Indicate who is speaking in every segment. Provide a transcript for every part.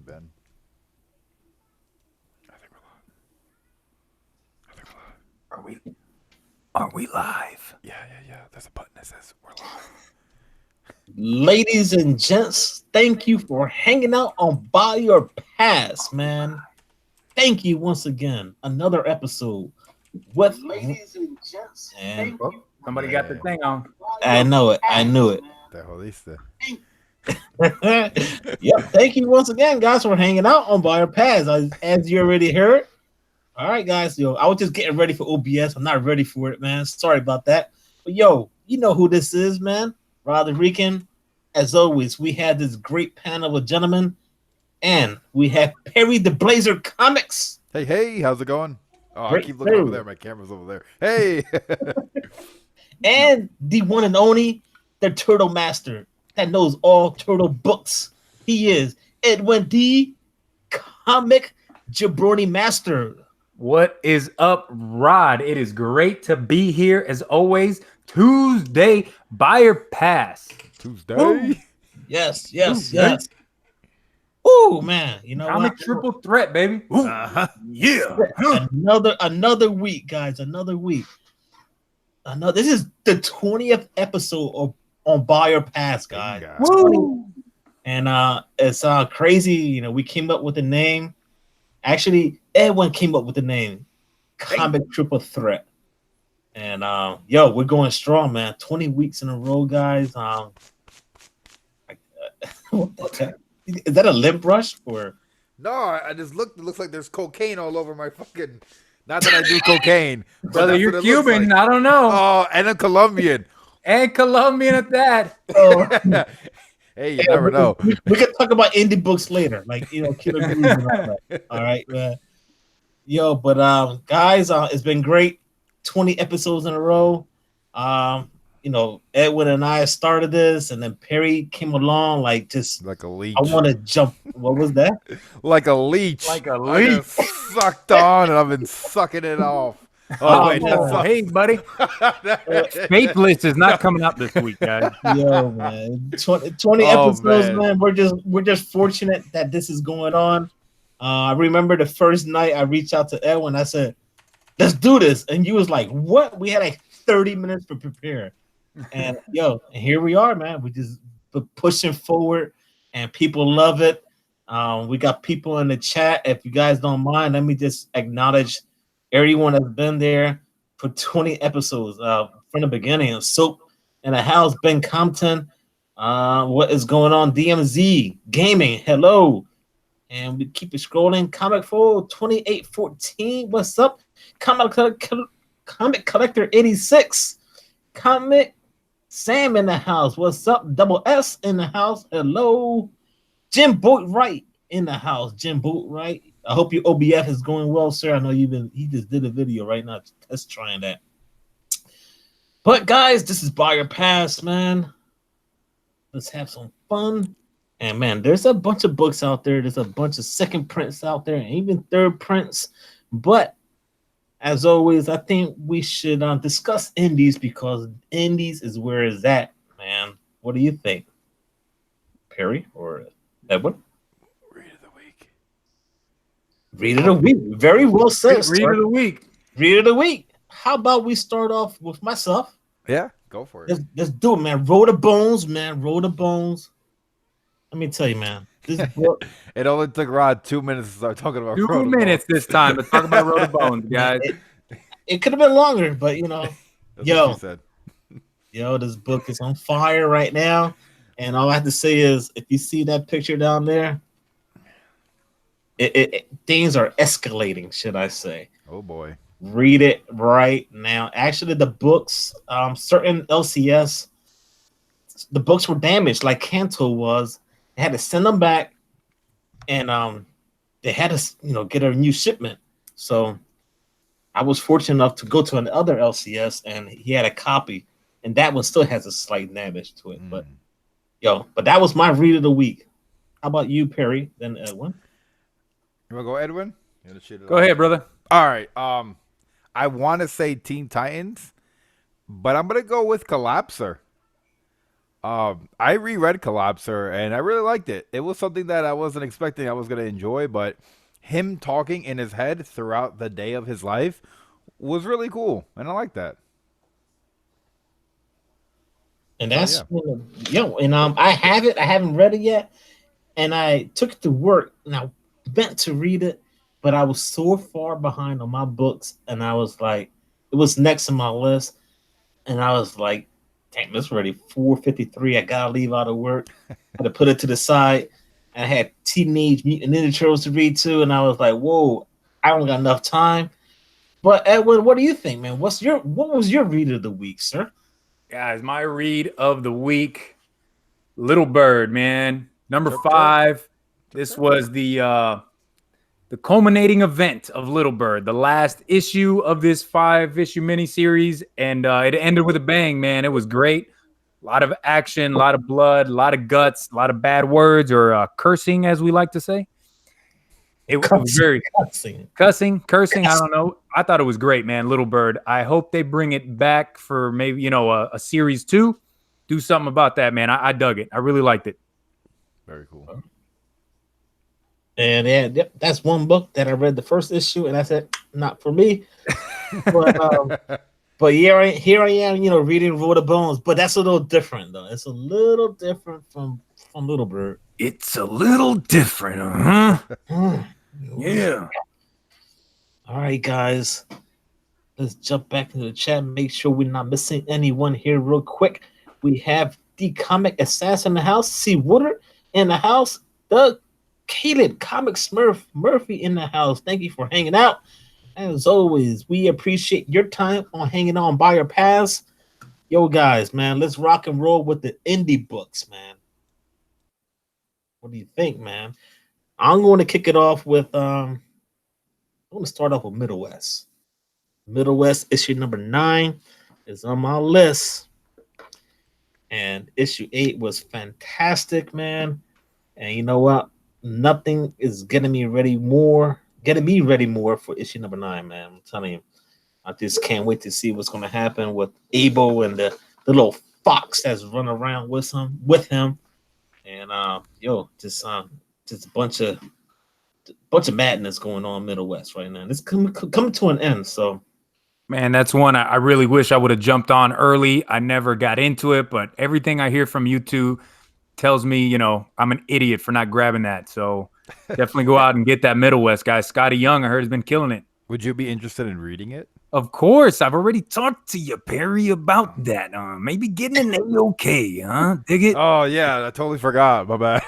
Speaker 1: been. I think we're live. I think we're live.
Speaker 2: Are we live?
Speaker 1: Yeah. There's a button that says we're live.
Speaker 2: Ladies and gents, thank you for hanging out on Buy Your Pass, man. Thank you once again. Another episode with ladies and gents. And
Speaker 3: Somebody got the thing on.
Speaker 2: I know it. I knew it.
Speaker 1: Te jodiste.
Speaker 2: Yep. Thank you once again, guys, for hanging out on Buy Your Pass. As you already heard. All right, guys. I was just getting ready for OBS. I'm not ready for it, man. Sorry about that. But you know who this is, man. Rod Rican. As always, we had this great panel of gentlemen, and we have Perry the Blazer Comics.
Speaker 1: Hey, how's it going? Oh,
Speaker 2: Great
Speaker 1: I keep looking over there. My camera's over there. Hey.
Speaker 2: And the one and only, the Turtle Master that knows all turtle books. He is Edwin D. Comic Jabroni Master.
Speaker 3: What is up, Rod? It is great to be here as always. Tuesday Buyer Pass.
Speaker 1: Tuesday.
Speaker 2: Ooh. Yes. Oh man, you know
Speaker 3: Comic
Speaker 2: what?
Speaker 3: triple threat, baby.
Speaker 1: Yeah.
Speaker 2: Another week, guys. Another week. This is the 20th episode on Buyer Pass, guys.
Speaker 3: Woo!
Speaker 2: And it's crazy. You know, we came up with the name. Actually, Edwin came up with the name Comic Triple Threat. And we're going strong, man. 20 weeks in a row, guys. What the heck? Is that a lip brush or?
Speaker 1: No, I just looked. It looks like there's cocaine all over my fucking. Not that I do cocaine. But
Speaker 3: Brother,
Speaker 1: that's
Speaker 3: you're
Speaker 1: what it looks
Speaker 3: Cuban.
Speaker 1: like.
Speaker 3: I don't know.
Speaker 1: Oh, and a Colombian.
Speaker 3: And Colombian at that.
Speaker 2: Oh,
Speaker 1: Hey, you never know.
Speaker 2: we can talk about indie books later, like Killer Bees and all that. All right, man. But guys, it's been great. 20 episodes in a row. Edwin and I started this, and then Perry came along, like
Speaker 1: a leech.
Speaker 2: I want to jump. What was that?
Speaker 1: Like a leech.
Speaker 3: Like a
Speaker 1: I
Speaker 3: leech.
Speaker 1: just sucked on, and I've been sucking it off. Oh, wait, that's
Speaker 3: Oh, hey, buddy. Faithless is not coming up this week, guys.
Speaker 2: Yo, man, 20
Speaker 1: Oh,
Speaker 2: episodes,
Speaker 1: man.
Speaker 2: We're just fortunate that this is going on. I remember the first night I reached out to Edwin. I said, "Let's do this," and you was like, "What?" We had like 30 minutes to prepare, and here we are, man. We just pushing forward, and people love it. We got people in the chat. If you guys don't mind, let me just acknowledge everyone that's been there for 20 episodes from the beginning. Soap in the house, Ben Compton. What is going on? DMZ Gaming, hello. And we keep it scrolling. Comic Fool 2814. What's up? Comic Collector 86. Comic Sam in the house. What's up? Double S in the house. Hello. Jim Boatwright in the house. Jim Boatwright. I hope your OBF is going well, sir. I know he just did a video right now test trying that. But guys, this is Buyer Pass, man. Let's have some fun. And man, there's a bunch of books out there. There's a bunch of second prints out there, and even third prints. But as always, I think we should discuss indies because indies is where it's at, man. What do you think, Perry or Edwin?
Speaker 1: Read of the week.
Speaker 2: Read of the week. Very well said.
Speaker 3: Read of the week.
Speaker 2: Read of the week. How about we start off with myself?
Speaker 1: Yeah, go for it.
Speaker 2: Let's do it, man. Roll the bones, man. Roll the bones. Let me tell you, man. This book.
Speaker 1: It only took Rod 2 minutes to start talking about
Speaker 3: 2
Speaker 1: Road
Speaker 3: minutes this time. Let's talk about Road of Bones, guys.
Speaker 2: It could have been longer, but
Speaker 1: That's
Speaker 2: Yo.
Speaker 1: what she said.
Speaker 2: this book is on fire right now. And all I have to say is, if you see that picture down there, things are escalating, should I say.
Speaker 1: Oh, boy.
Speaker 2: Read it right now. Actually, the books, certain LCS, the books were damaged, like Kanto was. They had to send them back, and they had to, get a new shipment. So I was fortunate enough to go to another LCS, and he had a copy, and that one still has a slight damage to it. But that was my read of the week. How about you, Perry? Then Edwin.
Speaker 1: You want to go, Edwin?
Speaker 3: Go ahead, brother.
Speaker 1: All right. I want to say Teen Titans, but I'm going to go with Collapser. I reread Collapser and I really liked it. It was something that I wasn't expecting I was gonna enjoy, but him talking in his head throughout the day of his life was really cool, and I like that.
Speaker 2: And
Speaker 1: So
Speaker 2: that's
Speaker 1: yeah,
Speaker 2: and I have it. I haven't read it yet, and I took it to work, and I meant to read it, but I was so far behind on my books, and I was like, it was next on my list, and I was like, damn, it's already 4:53. I gotta leave out of work. I had to put it to the side. And I had Teenage Mutant Ninja Turtles to read too, and I was like, whoa, I don't got enough time. But Edwin, what do you think, man? What was your read of the week, sir?
Speaker 3: Guys, my read of the week, Little Bird, man. Number
Speaker 1: chirp chirp
Speaker 3: 5.
Speaker 1: chirp
Speaker 3: This
Speaker 1: chirp.
Speaker 3: was the culminating event of Little Bird, the last issue of this 5-issue miniseries, and it ended with a bang, man. It was great. A lot of action, a lot of blood, a lot of guts, a lot of bad words or cursing, as we like to say. It was
Speaker 2: Cussing,
Speaker 3: very
Speaker 2: cussing.
Speaker 3: cursing. I don't know. I thought it was great, man. Little Bird. I hope they bring it back for maybe a series 2. Do something about that, man. I dug it. I really liked it.
Speaker 1: Very cool.
Speaker 2: And yeah, that's one book that I read the first issue, and I said, not for me. But here I am, reading Roll the Bones. But that's a little different, though. It's a little different from Little Bird.
Speaker 3: It's a little different, huh? Yeah.
Speaker 2: All right, guys. Let's jump back into the chat. Make sure we're not missing anyone here, real quick. We have the comic assassin in the house, C. Woodard in the house, Doug Caleb, Comic Smurf Murphy in the house. Thank you for hanging out. As always, we appreciate your time on hanging on by your paths. Yo, guys, man, let's rock and roll with the indie books, man. What do you think, man? I'm going to kick it off with I'm going to start off with Middle West. Middle West issue number 9 is on my list, and issue 8 was fantastic, man. And you know what? Nothing is getting me ready more for issue number 9, man. I'm telling you, I just can't wait to see what's going to happen with Abel and the little fox that's running around with him, and just a bunch of madness going on in Middle West right now. It's coming to an end, so.
Speaker 3: Man, that's one I really wish I would have jumped on early. I never got into it, but everything I hear from you two tells me, I'm an idiot for not grabbing that. So definitely go out and get that Middle West, guys. Scotty Young, I heard, has been killing it.
Speaker 1: Would you be interested in reading it?
Speaker 3: Of course. I've already talked to you, Perry, about that. Maybe getting an A-OK, huh? Dig it?
Speaker 1: Oh yeah, I totally forgot. My bad.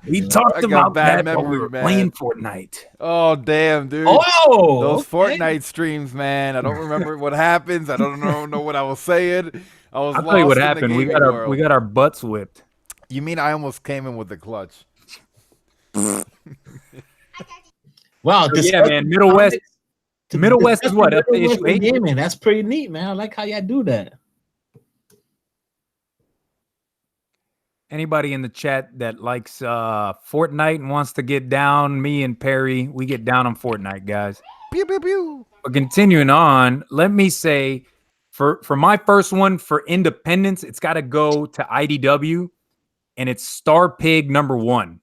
Speaker 3: We talked
Speaker 1: I got
Speaker 3: about
Speaker 1: bad
Speaker 3: that while we
Speaker 1: memory,
Speaker 3: were
Speaker 1: man.
Speaker 3: playing Fortnite.
Speaker 1: Oh damn, dude.
Speaker 2: Oh,
Speaker 1: Those
Speaker 2: okay.
Speaker 1: Fortnite streams, man. I don't remember what happens. I don't know what I was saying. I was
Speaker 3: I'll
Speaker 1: lost
Speaker 3: tell you what
Speaker 1: in the
Speaker 3: happened. We
Speaker 1: gaming world.
Speaker 3: got our butts whipped.
Speaker 1: You mean I almost came in with the clutch?
Speaker 2: Wow, this
Speaker 3: Yeah, man. Middle West is what? Up to issue 8?
Speaker 2: Gaming. That's pretty neat, man. I like how y'all do that.
Speaker 3: Anybody in the chat that likes Fortnite and wants to get down, me and Perry, we get down on Fortnite, guys.
Speaker 1: Pew pew pew.
Speaker 3: But continuing on, let me say, for my first one for independence, it's got to go to IDW, and it's Star Pig #1.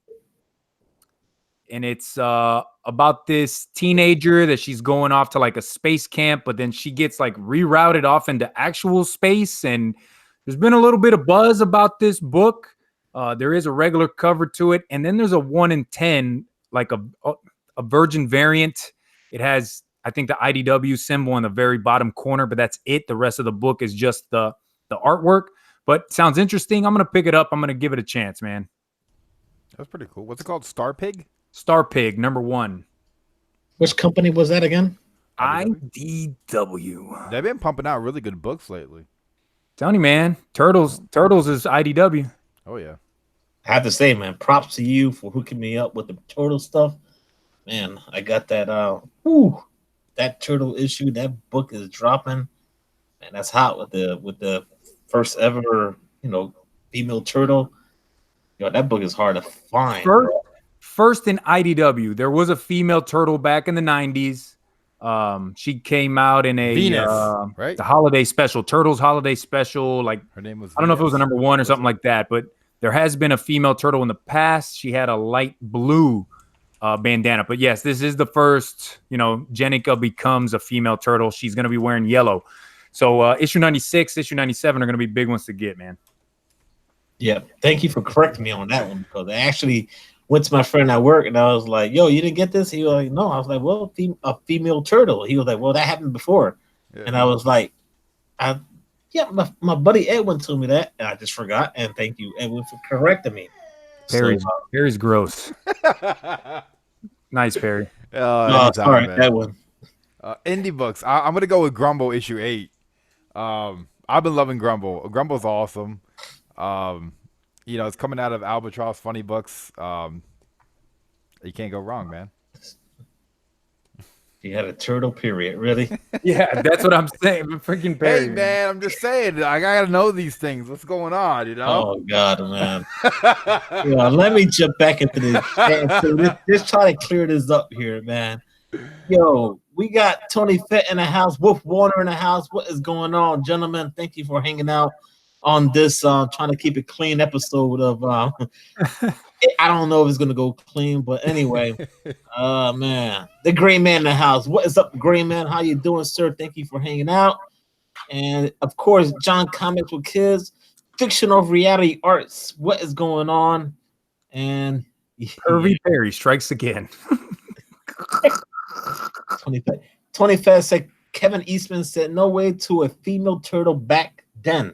Speaker 3: And it's about this teenager that she's going off to like a space camp, but then she gets like rerouted off into actual space. And there's been a little bit of buzz about this book. There is a regular cover to it, and then there's a 1 in 10, like a virgin variant. It has, I think, the IDW symbol in the very bottom corner, but that's it. The rest of the book is just the artwork. But sounds interesting. I'm gonna pick it up. I'm gonna give it a chance, man.
Speaker 1: That's pretty cool. What's it called? Star Pig?
Speaker 3: Star Pig #1.
Speaker 2: Which company was that again?
Speaker 3: IDW.
Speaker 1: They've been pumping out really good books lately.
Speaker 3: Telling you, man. Turtles is IDW.
Speaker 1: Oh yeah.
Speaker 2: I have to say, man, props to you for hooking me up with the turtle stuff. Man, I got that that turtle issue. That book is dropping. And that's hot with the first ever, female turtle. That book is hard to find.
Speaker 3: First in IDW, there was a female turtle back in the 90s. She came out in a
Speaker 1: Venus, right?
Speaker 3: the holiday special, Turtles holiday special. Like
Speaker 1: Her name was
Speaker 3: I don't know if it was a
Speaker 1: Venus.
Speaker 3: number one or something like that, but there has been a female turtle in the past. She had a light blue bandana, but yes, this is the first. Jenica becomes a female turtle. She's going to be wearing yellow. So issue 96, issue 97 are going to be big ones to get, man.
Speaker 2: Yeah, thank you for correcting me on that one because I actually went to my friend at work and I was like, "Yo, you didn't get this?" He was like, "No." I was like, "Well, a female turtle." He was like, "Well, that happened before," and I was like, "Yeah, my buddy Edwin told me that, and I just forgot." And thank you, Edwin, for correcting me.
Speaker 3: Perry's gross. Nice, Perry.
Speaker 2: Sorry,
Speaker 1: man.
Speaker 2: Edwin.
Speaker 1: Indie books. I'm gonna go with Grumble issue 8. I've been loving Grumble. Grumble's awesome. It's coming out of Albatross Funny Books. You can't go wrong, man.
Speaker 2: You had a turtle period, really?
Speaker 3: Yeah, that's what I'm saying. Freaking Perry.
Speaker 1: Hey, man, I'm just saying. I gotta know these things. What's going on?
Speaker 2: Oh God, man. Let me jump back into this. Let's try to clear this up here, man. Yo, we got Tony Fett in the house, Wolf Warner in the house. What is going on, gentlemen? Thank you for hanging out on this trying to keep it clean episode of I don't know if it's gonna go clean, but anyway, man, the Gray Man in the house. What is up, Gray Man? How you doing, sir? Thank you for hanging out. And of course, John Comics with Kids, fictional reality arts. What is going on? And
Speaker 3: Irving Perry strikes again.
Speaker 2: Tony Fett said Kevin Eastman said no way to a female turtle back then.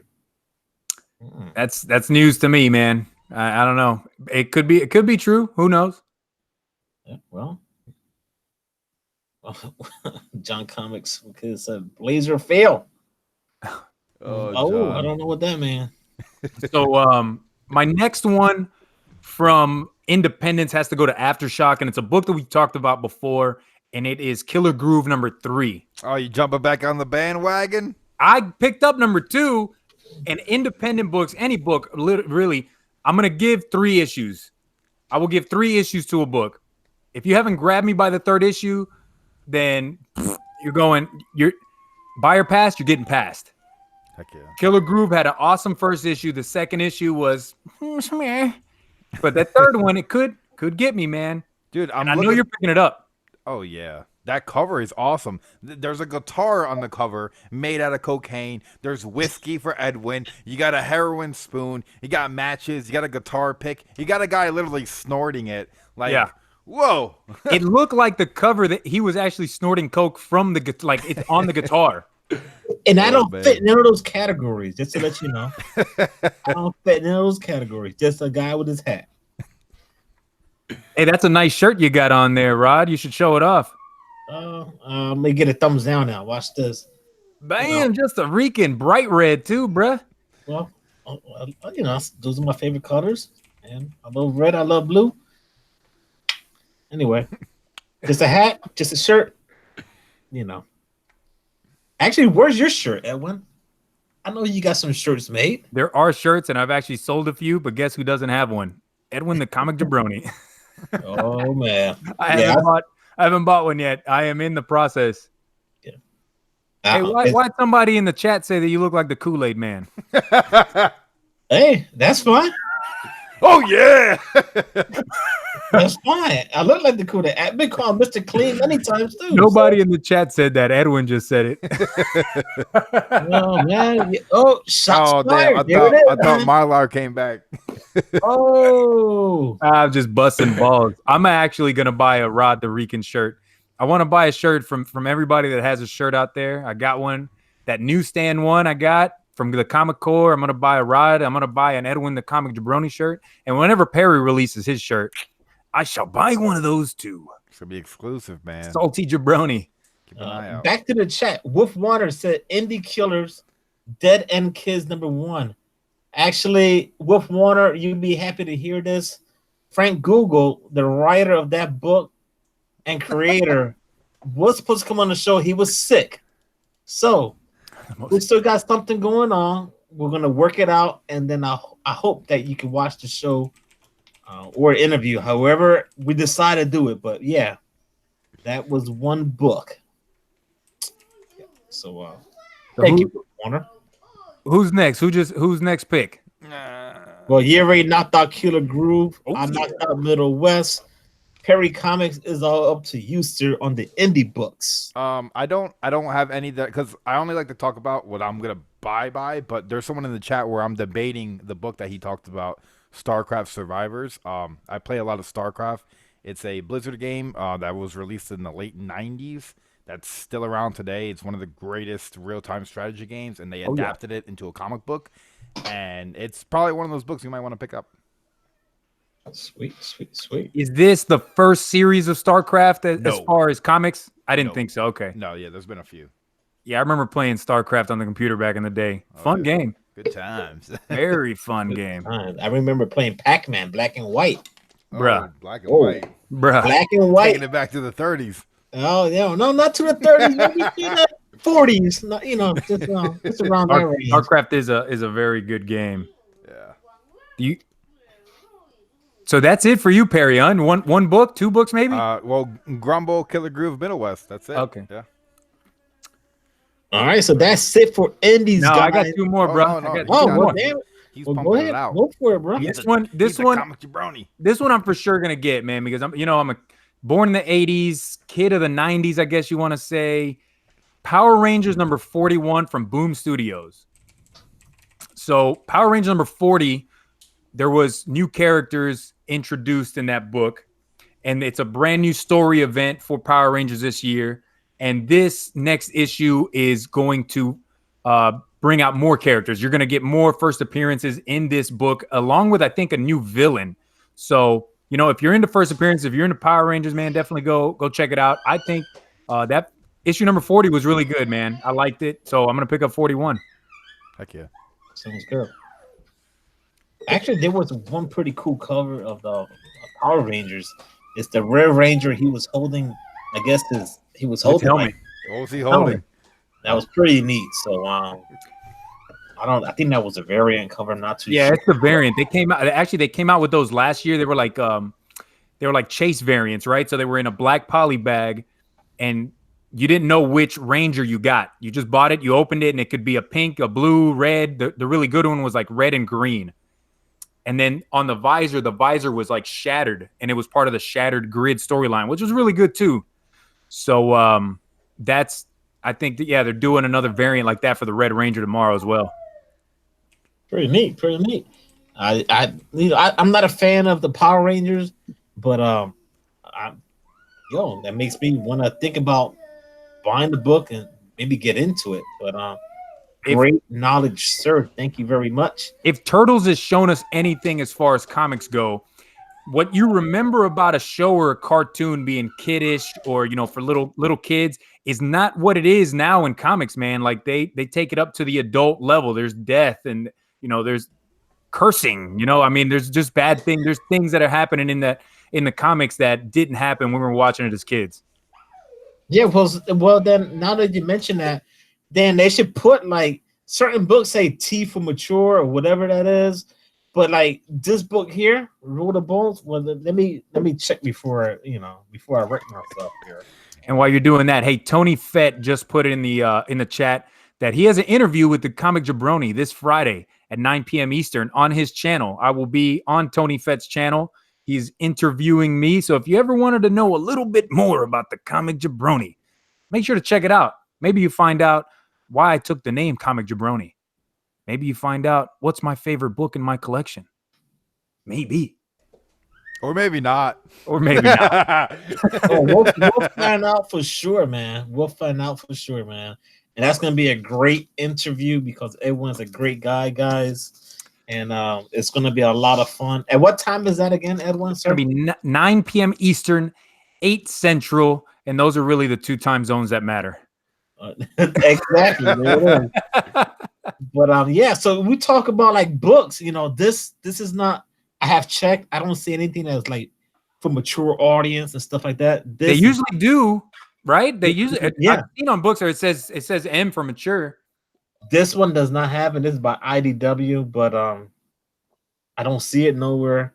Speaker 3: That's news to me, man. I don't know. It could be true. Who knows?
Speaker 2: Yeah, well, John Comics Kids said Blazer fail. I don't know what that means.
Speaker 3: So my next one from Independence has to go to Aftershock, and it's a book that we talked about before, and it is Killer Groove number 3.
Speaker 1: Oh, you jumping back on the bandwagon?
Speaker 3: I picked up number 2, and independent books, any book, really, I'm going to give 3 issues. I will give 3 issues to a book. If you haven't grabbed me by the 3rd issue, then you're buyer pass, you're getting past.
Speaker 1: Heck yeah.
Speaker 3: Killer Groove had an awesome first issue. The second issue was but that third one, it could get me, man.
Speaker 1: Dude,
Speaker 3: I know you're picking it up.
Speaker 1: Oh, yeah. That cover is awesome. There's a guitar on the cover made out of cocaine. There's whiskey for Edwin. You got a heroin spoon. You got matches. You got a guitar pick. You got a guy literally snorting it. Like, yeah. Whoa.
Speaker 3: It looked like the cover that he was actually snorting coke from it's on the guitar.
Speaker 2: And I don't fit none of those categories, just to let you know. I don't fit none of those categories. Just a guy with his hat.
Speaker 3: Hey, that's a nice shirt you got on there, Rod. You should show it off.
Speaker 2: Let me get a thumbs down now. Watch this.
Speaker 3: Bam, just a reeking bright red too, bruh.
Speaker 2: Well, those are my favorite colors. And I love red, I love blue. Anyway, just a hat, just a shirt. Actually, where's your shirt, Edwin? I know you got some shirts made.
Speaker 3: There are shirts, and I've actually sold a few, but guess who doesn't have one? Edwin the Comic Jabroni.
Speaker 2: Oh, man.
Speaker 3: I haven't bought one yet. I am in the process. Yeah. Hey, why somebody in the chat say that you look like the Kool-Aid Man?
Speaker 2: Hey, that's fine.
Speaker 1: Oh, yeah.
Speaker 2: That's fine. I look like the Kool-Aid. I've been called Mr. Clean many times, too.
Speaker 3: Nobody in the chat said that. Edwin just said it.
Speaker 2: Oh, man. Oh, shots fired.
Speaker 1: I thought Mylar came back.
Speaker 2: Oh.
Speaker 3: I'm just busting balls. I'm actually going to buy a Rod the Rican shirt. I want to buy a shirt from everybody that has a shirt out there. I got one. That newsstand one I got from the Comic Core. I'm going to buy a Rod. I'm going to buy an Edwin the Comic Jabroni shirt. And whenever Perry releases his shirt, I shall buy one of those too.
Speaker 1: It's going to be exclusive, man.
Speaker 3: Salty Jabroni.
Speaker 1: Keep an eye out.
Speaker 2: Back to the chat. Wolf Warner said Indie Killers, Dead End Kids #1. Actually, Wolf Warner, you'd be happy to hear this. Frank Google, the writer of that book and creator, was supposed to come on the show. He was sick. So we still got something going on. We're going to work it out. And then I hope that you can watch the show or interview, however we decide to do it. But yeah, that was one book. So
Speaker 3: So
Speaker 2: thank you, Warner.
Speaker 3: who's next? Who's next pick?
Speaker 2: Well, you already knocked out Killer Groove.
Speaker 3: Oh,
Speaker 2: I
Speaker 3: yeah.
Speaker 2: knocked out Middle West. Perry Comics is all up to you, sir, on the indie books.
Speaker 1: I don't have any that because I only like to talk about what I'm gonna buy. But there's someone in the chat where I'm debating the book that he talked about, StarCraft Survivors. I play a lot of StarCraft. It's a Blizzard game that was released in the late '90s. That's still around today. It's one of the greatest real-time strategy games, and they
Speaker 3: Oh, yeah.
Speaker 1: adapted it into a comic book. And it's probably one of those books you might want to pick up.
Speaker 2: Sweet, sweet, sweet.
Speaker 3: Is this the first series of StarCraft as
Speaker 1: No.
Speaker 3: far as comics? I didn't
Speaker 1: No.
Speaker 3: think so. Okay.
Speaker 1: No, yeah, there's been a few.
Speaker 3: Yeah, I remember playing StarCraft on the computer back in the day. Fun
Speaker 1: yeah.
Speaker 3: game.
Speaker 1: Good times.
Speaker 3: Very fun game.
Speaker 2: I remember playing Pac-Man, black and white.
Speaker 3: Bruh.
Speaker 1: Oh, black and
Speaker 2: Oh.
Speaker 1: white.
Speaker 3: Bruh.
Speaker 2: Black and white.
Speaker 1: Taking it back to the 30s.
Speaker 2: Oh, yeah, no, not to the 30s, maybe to the 40s. Not, just around that range.
Speaker 3: StarCraft is a very good game.
Speaker 1: Yeah.
Speaker 3: So that's it for you, Perry. One book, two books, maybe.
Speaker 1: Well, Grumble, Killer Groove, Middle West. That's it.
Speaker 3: Okay.
Speaker 1: Yeah.
Speaker 2: All right, so that's it for indies,
Speaker 3: No,
Speaker 2: guys.
Speaker 3: I got two more,
Speaker 1: Oh,
Speaker 3: bro.
Speaker 1: no, no.
Speaker 3: I got
Speaker 2: Oh,
Speaker 3: two
Speaker 2: well,
Speaker 3: more.
Speaker 2: damn it.
Speaker 1: He's
Speaker 2: Well, go
Speaker 1: pumping
Speaker 2: ahead.
Speaker 1: it out.
Speaker 2: Go for it, bro.
Speaker 3: This
Speaker 1: He's
Speaker 3: one,
Speaker 1: a comic jabroni.
Speaker 3: this one, I'm for sure gonna get, man, because I'm a born in the '80s, kid of the '90s, I guess you want to say. Power Rangers number 41 from Boom Studios. So Power Rangers number 40, there was new characters introduced in that book, and it's a brand new story event for Power Rangers this year. And this next issue is going to bring out more characters. You're going to get more first appearances in this book, along with, I think, a new villain. So, if you're into first appearances, if you're into Power Rangers, man, definitely go check it out. I think that issue number 40 was really good, man. I liked it. So I'm going to pick up 41.
Speaker 1: Heck yeah.
Speaker 2: Sounds good. Actually, there was one pretty cool cover of the Power Rangers. It's the Red Ranger. He was holding, I guess he was holding
Speaker 3: helmet.
Speaker 1: What was he holding?
Speaker 2: That was pretty neat. So I think that was a variant cover, not too
Speaker 3: Yeah,
Speaker 2: sure.
Speaker 3: it's the variant. They came out with those last year. They were like chase variants, right? So they were in a black poly bag, and you didn't know which Ranger you got. You just bought it, you opened it, and it could be a pink, a blue, red. The really good one was like red and green. And then on the visor was like shattered, and it was part of the Shattered Grid storyline, which was really good too. So I think they're doing another variant like that for the Red Ranger tomorrow as well.
Speaker 2: Pretty neat. I'm not a fan of the Power Rangers, but that makes me want to think about buying the book and maybe get into it. But great knowledge, sir. Thank you very much.
Speaker 3: If Turtles has shown us anything as far as comics go, what you remember about a show or a cartoon being kiddish or for little kids is not what it is now in comics, man. Like they take it up to the adult level. There's death and there's cursing. There's just bad things. There's things that are happening in the comics that didn't happen when we were watching it as kids.
Speaker 2: Yeah, well, then now that you mention that, then they should put like certain books say T for mature or whatever that is, but like this book here, Rule the Bones. Well, let me check before I wreck myself here.
Speaker 3: And while you're doing that, hey, Tony Fett just put it in the chat that he has an interview with the Comic Jabroni this Friday at 9 p.m. Eastern on his channel. I will be on Tony Fett's channel. He's interviewing me. So if you ever wanted to know a little bit more about the Comic Jabroni, make sure to check it out. Maybe you find out why I took the name Comic Jabroni. Maybe you find out what's my favorite book in my collection. Maybe.
Speaker 1: Or maybe not.
Speaker 3: Or maybe not.
Speaker 2: We'll find out for sure, man. And that's going to be a great interview because everyone's a great guy, guys. And it's going to be a lot of fun. At what time is that again, Edwin?
Speaker 3: It's going to be 9 p.m. Eastern, 8 Central. And those are really the two time zones that matter.
Speaker 2: Exactly. But so we talk about like books. This is not. I have checked. I don't see anything that's like for mature audience and stuff like that.
Speaker 3: They usually do, right? They usually.
Speaker 2: Yeah.
Speaker 3: I've seen on books where it says M for mature.
Speaker 2: This one does not have it. This is by IDW, but I don't see it nowhere.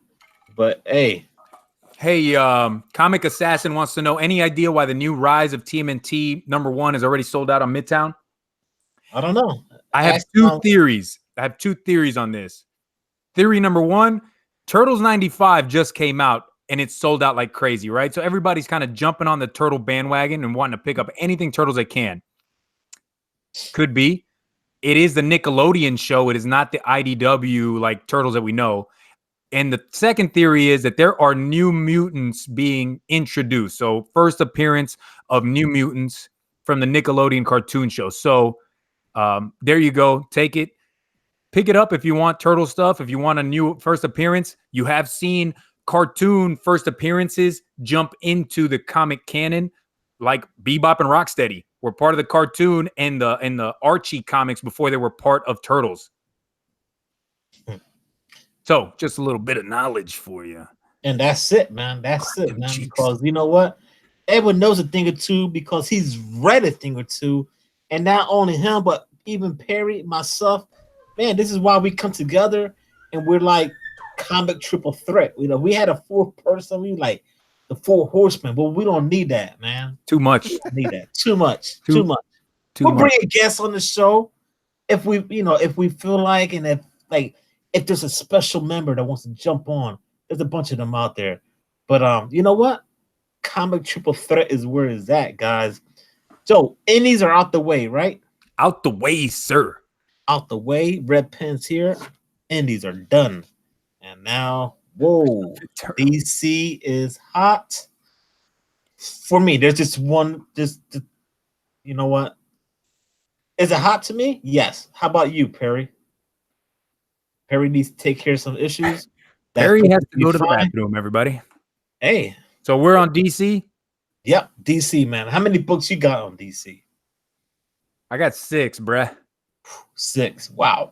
Speaker 2: But hey,
Speaker 3: Comic Assassin wants to know any idea why the new Rise of TMNT #1 is already sold out on Midtown?
Speaker 2: I don't know.
Speaker 3: I have two theories. I have two theories on this. Theory number one, Turtles 95 just came out and it's sold out like crazy, right? So everybody's kind of jumping on the Turtle bandwagon and wanting to pick up anything Turtles they can. Could be. It is the Nickelodeon show. It is not the IDW like Turtles that we know. And the second theory is that there are New Mutants being introduced. So first appearance of New Mutants from the Nickelodeon cartoon show. So there you go. Take it. Pick it up if you want Turtle stuff. If you want a new first appearance, you have seen cartoon first appearances jump into the comic canon, like Bebop and Rocksteady were part of the cartoon and the Archie comics before they were part of Turtles. So just a little bit of knowledge for you.
Speaker 2: And that's it, man. That's it, man. Because you know what? Edwin knows a thing or two because he's read a thing or two. And not only him, but even Perry, myself. Man, this is why we come together and we're like comic triple threat. You know, we had a fourth person, we like the four horsemen, but we don't need that, man.
Speaker 3: Too much.
Speaker 2: We don't need that. Too much. Too much. We'll bring a guest on the show if we, if we feel like, and if there's a special member that wants to jump on. There's a bunch of them out there. But you know what? Comic triple threat is where it's at, guys. So indies are out the way, right?
Speaker 3: Out the way, sir.
Speaker 2: Out the way. Red pens here. Indies are done. And now, whoa, DC is hot. For me, there's just one, you know what? Is it hot to me? Yes. How about you, Perry? Perry needs to take care of some issues.
Speaker 3: Perry has to go to the bathroom, everybody.
Speaker 2: Hey.
Speaker 3: So we're on DC?
Speaker 2: Yep, DC, man. How many books you got on DC?
Speaker 3: I got 6, bruh.
Speaker 2: 6. Wow.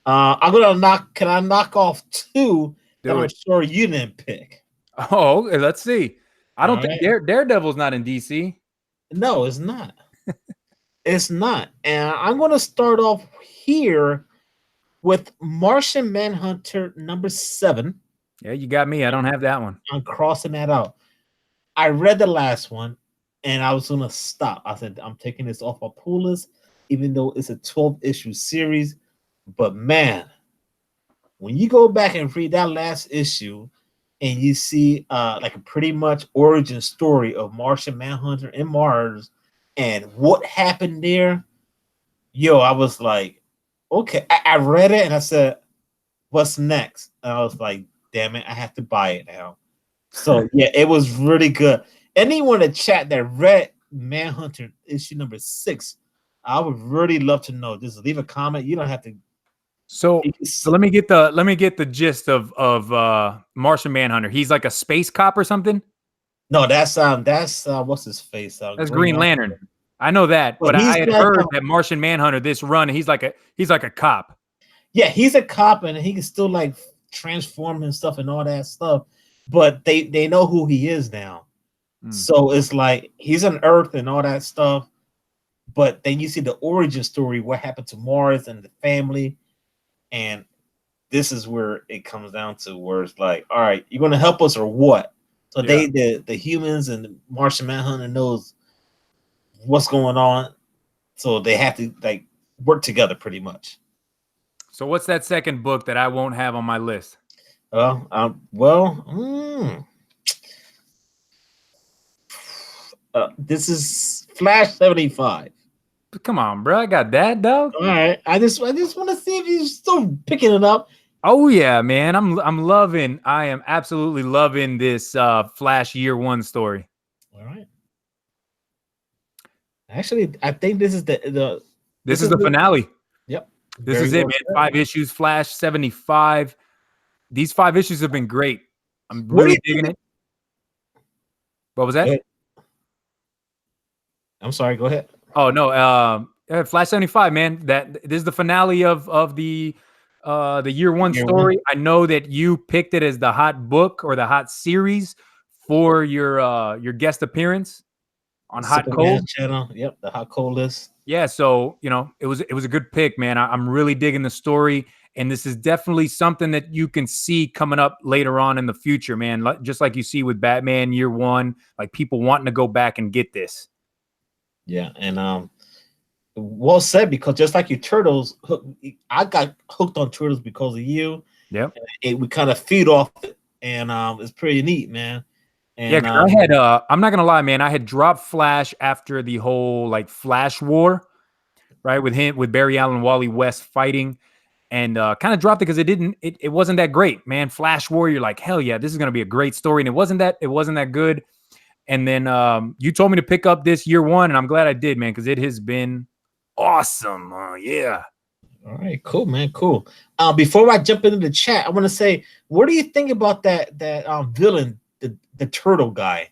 Speaker 2: I'm gonna can I knock off 2 that I'm sure you didn't pick?
Speaker 3: Oh, okay, let's see. I don't think Daredevil's not in DC.
Speaker 2: No, it's not. It's not. And I'm gonna start off here with Martian Manhunter number 7.
Speaker 3: Yeah, you got me. I don't have that one.
Speaker 2: I'm crossing that out. I read the last one and I was gonna stop. I said I'm taking this off my pull list, even though it's a 12-issue series. But man, when you go back and read that last issue and you see like a pretty much origin story of Martian Manhunter in Mars and what happened there, yo, I was like, okay. I read it and I said, what's next? And I was like, damn it, I have to buy it now. So yeah, it was really good. Anyone in the chat that read Manhunter issue number 6, I would really love to know. Just leave a comment. You don't have to.
Speaker 3: So let me get the gist of Martian Manhunter. He's like a space cop or something.
Speaker 2: No, that's what's his face?
Speaker 3: That's Green Lantern. I know that, but I had heard that Martian Manhunter this run. He's like a cop.
Speaker 2: Yeah, he's a cop and he can still like transform and stuff and all that stuff. But they know who he is now. So it's like he's on Earth and all that stuff. But then you see the origin story, what happened to Mars and the family. And this is where it comes down to where it's like, all right, you're gonna help us or what? So the humans and the Martian Manhunter knows what's going on. So they have to like work together pretty much.
Speaker 3: So what's that second book that I won't have on my list?
Speaker 2: This is Flash 75.
Speaker 3: Come on, bro. I got that, dog.
Speaker 2: All right. I just want to see if you're still picking it up.
Speaker 3: Oh yeah, man. I am absolutely loving this Flash Year 1 story.
Speaker 2: All right. Actually, I think this is the
Speaker 3: finale.
Speaker 2: Yep.
Speaker 3: This is it, man. 5 issues, Flash 75. These 5 issues have been great. I'm really digging it. What was that?
Speaker 2: I'm sorry. Go ahead.
Speaker 3: Oh no, Flash 75, man. This is the finale of the Year 1 story. I know that you picked it as the hot book or the hot series for your guest appearance on Hot Cold
Speaker 2: channel. Yep, the Hot Cold list.
Speaker 3: Yeah, so it was a good pick, man. I'm really digging the story, and this is definitely something that you can see coming up later on in the future, man. Just like you see with Batman Year 1, like people wanting to go back and get this.
Speaker 2: Yeah, and Well said, because just like your turtles, I got hooked on turtles because of you.
Speaker 3: Yep.
Speaker 2: We kind of feed off it, and it's pretty neat, man.
Speaker 3: Yeah,
Speaker 2: And
Speaker 3: 'cause I had I'm not gonna lie, man. I had dropped Flash after the whole like Flash War, right? With Barry Allen and Wally West fighting, and kind of dropped it because it wasn't that great, man. Flash War, you're like, hell yeah, this is gonna be a great story, and it wasn't that good. And then you told me to pick up this year one, and I'm glad I did, man, because it has been awesome. Yeah.
Speaker 2: all right, cool, man, cool. Before I jump into the chat, I want to say, what do you think about that villain, the turtle guy?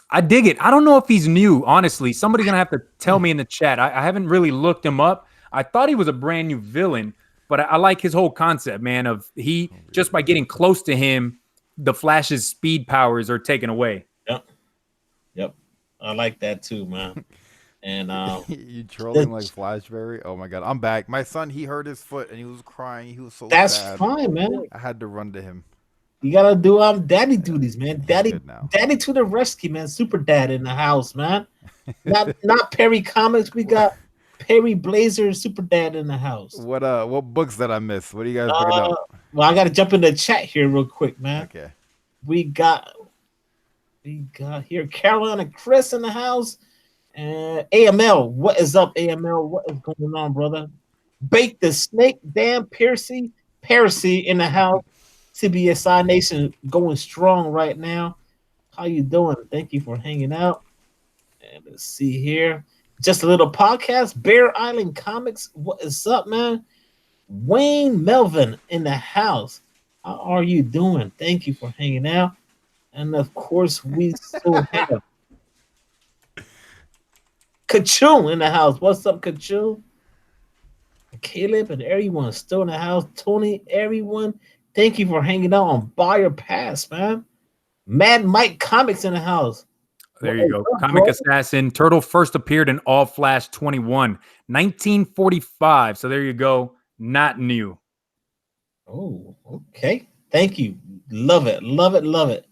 Speaker 3: I dig it. I don't know if he's new, honestly. Somebody's gonna have to tell me in the chat. I haven't really looked him up. I thought he was a brand new villain, but I like his whole concept, man. Of he just by getting close to him, the Flash's speed powers are taken away.
Speaker 2: Yep, yep, I like that too, man. And
Speaker 1: You trolling like Flashberry? Oh my god, I'm back. My son, he hurt his foot and he was crying. He was so
Speaker 2: that's
Speaker 1: sad.
Speaker 2: fine, man.
Speaker 1: I had to run to him.
Speaker 2: You gotta do daddy duties, man. Daddy,
Speaker 1: good now.
Speaker 2: daddy to the rescue, man. Super dad in the house, man. Not Perry Comics. We got Perry Blazer, Super Dad in the house.
Speaker 1: What books did I miss? What are you guys picking up?
Speaker 2: Well, I gotta jump in the chat here real quick, man.
Speaker 1: Okay.
Speaker 2: We got here Carolina Chris in the house. And AML, what is up, AML? What is going on, brother? Bake the Snake, Dan Piercy in the house. CBSI Nation going strong right now. How you doing? Thank you for hanging out. And let's see here. Just a little podcast. Bear Island Comics. What is up, man? Wayne Melvin in the house. How are you doing? Thank you for hanging out. And of course, we still have Kachoo in the house. What's up, Kachoo? Caleb and everyone still in the house. Tony, everyone. Thank you for hanging out on Buyer Pass, man. Mad Mike Comics in the house.
Speaker 3: There you go. Comic Assassin. Turtle first appeared in All Flash 21, 1945. So there you go. Not new.
Speaker 2: Oh, okay. Thank you. Love it. Love it. Love it.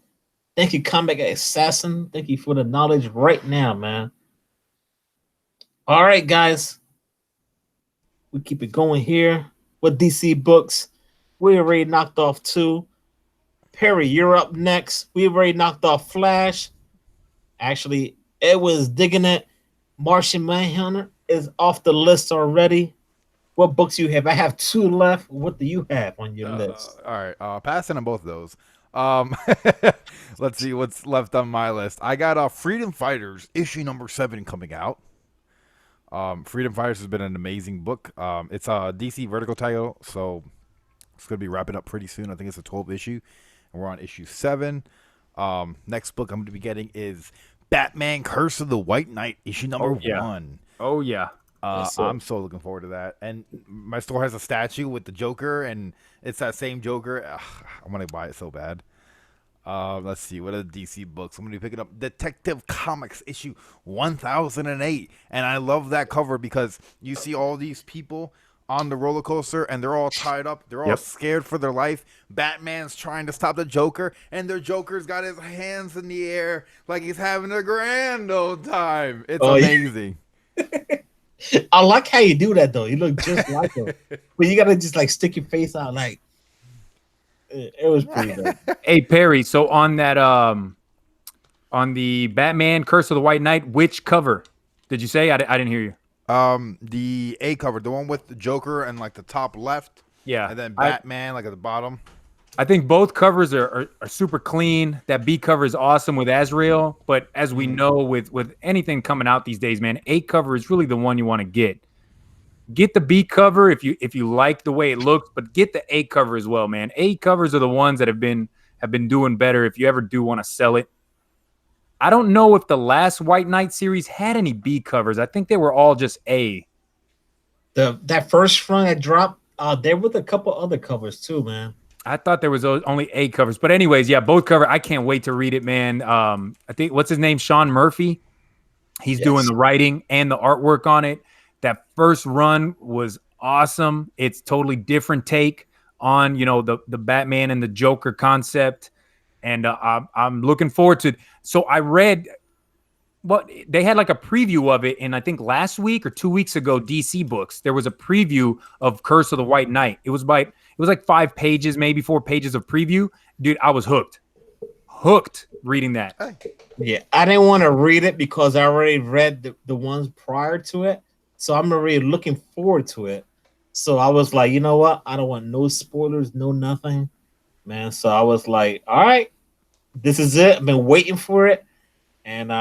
Speaker 2: Thank you, Comic Assassin. Thank you for the knowledge right now, man. All right, guys. We keep it going here with DC Books. We already knocked off 2. Perry, you're up next. We already knocked off Flash. Actually, Edwin's digging it. Martian Manhunter is off the list already. What books you have? I have 2 left. What do you have on your list?
Speaker 1: All right, passing on both of those. Let's see what's left on my list. I got Freedom Fighters issue number 7 coming out. Freedom Fighters has been an amazing book. It's a DC Vertical title, so it's going to be wrapping up pretty soon. I think it's a 12 issue, and we're on issue 7. Next book I'm going to be getting is Batman Curse of the White Knight, issue number 1.
Speaker 3: Oh, yeah.
Speaker 1: I'm so looking forward to that. And my store has a statue with the Joker, and it's that same Joker. I want to buy it so bad. Let's see. What are the DC books? I'm going to be picking up Detective Comics issue 1008. And I love that cover because you see all these people on the roller coaster and they're all tied up. They're all scared for their life. Batman's trying to stop the Joker, and the Joker's got his hands in the air like he's having a grand old time. It's amazing.
Speaker 2: Yeah. I like how you do that, though. You look just like him. But you got to just like stick your face out like it was pretty good.
Speaker 3: Hey, Perry, so on that on the Batman Curse of the White Knight, which cover did you say? I didn't hear you.
Speaker 1: The A cover, the one with the Joker and like the top left.
Speaker 3: Yeah.
Speaker 1: And then Batman like at the bottom.
Speaker 3: I think both covers are super clean. That B cover is awesome with Azrael, but as we know with anything coming out these days, man, A cover is really the one you want to get. Get the B cover if you like the way it looks, but get the A cover as well, man. A covers are the ones that have been doing better if you ever do want to sell it. I don't know if the last White Knight series had any B covers. I think they were all just A.
Speaker 2: That first run that dropped, there was a couple other covers too, man.
Speaker 3: I thought there was only A covers. But anyways, yeah, both cover. I can't wait to read it, man. I think, what's his name? Sean Murphy. He's doing the writing and the artwork on it. That first run was awesome. It's totally different take on, the Batman and the Joker concept. And I'm looking forward to it. So I read, Well, they had like a preview of it, and I think last week or 2 weeks ago, DC Books, there was a preview of Curse of the White Knight. It was like 5 pages, maybe 4 pages of preview. Dude, I was hooked reading that.
Speaker 2: Yeah, I didn't want to read it because I already read the ones prior to it, so I'm already looking forward to it. So I was like, you know what? I don't want no spoilers, no nothing, man. So I was like, all right, this is it. I've been waiting for it, and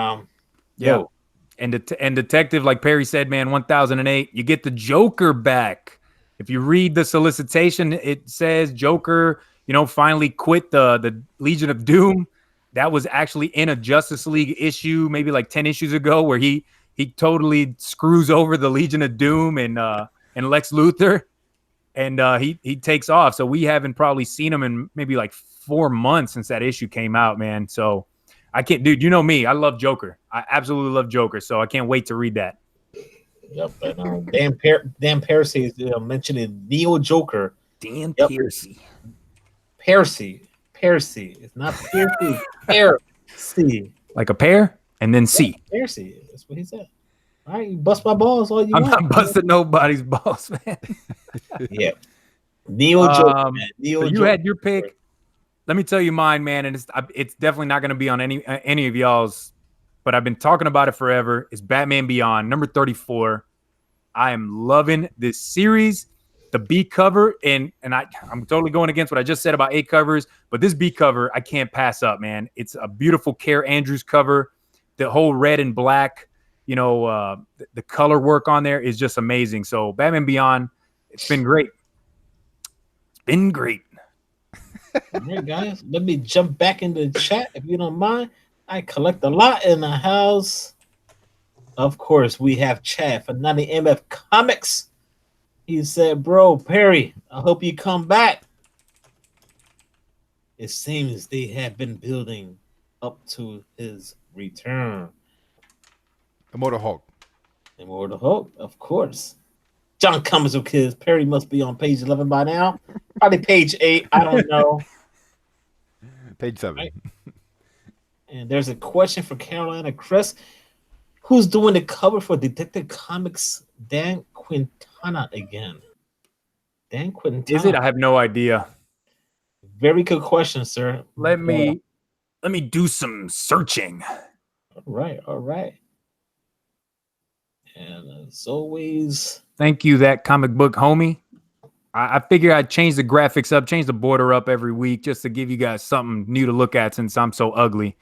Speaker 3: Yeah.
Speaker 2: yo,
Speaker 3: And Detective, like Perry said, man, 1008, you get the Joker back. If you read the solicitation, it says Joker, finally quit the Legion of Doom. That was actually in a Justice League issue, maybe like 10 issues ago, where he totally screws over the Legion of Doom and Lex Luthor, and he takes off. So we haven't probably seen him in maybe like 4 months since that issue came out, man. So I can't, dude. You know me. I love Joker. I absolutely love Joker. So I can't wait to read that.
Speaker 2: yep. And Dan Percy is mentioning Neo Joker.
Speaker 3: Dan
Speaker 2: Yep.
Speaker 3: Piercy.
Speaker 2: Percy. It's not Percy. Percy.
Speaker 3: Like a pear and then C.
Speaker 2: Percy. That's what he said. All right, you bust my balls all you
Speaker 3: I'm
Speaker 2: want.
Speaker 3: not busting nobody's balls, man.
Speaker 2: Yeah. Neo Joker. Man. Neo
Speaker 3: So you
Speaker 2: Joker.
Speaker 3: had your pick. Let me tell you mine, man, and it's definitely not going to be on any of y'all's, but I've been talking about it forever. It's Batman Beyond, number 34. I am loving this series. The B cover, and I'm totally going against what I just said about A covers, but this B cover I can't pass up, man. It's a beautiful Care Andrews cover. The whole red and black, the color work on there is just amazing. So Batman Beyond, it's been great. It's been great.
Speaker 2: All right, guys. Let me jump back into the chat if you don't mind. I collect a lot in the house. Of course, we have Chad for 90 MF Comics. He said, bro, Perry, I hope you come back. It seems they have been building up to his return.
Speaker 1: Immortal Hulk.
Speaker 2: Immortal Hulk, of course. John Cummings of Kids. Perry must be on page 11 by now. Probably page 8. I don't know.
Speaker 1: Page 7.
Speaker 2: Right. And there's a question for Carolina Chris. Who's doing the cover for Detective Comics? Dan Quintana again. Dan Quintana.
Speaker 3: Is it? I have no idea.
Speaker 2: Very good question, sir.
Speaker 3: Let me do some searching.
Speaker 2: All right. And as always,
Speaker 3: thank you, that comic book homie. I figure I'd change the graphics up, change the border up every week just to give you guys something new to look at since I'm so ugly.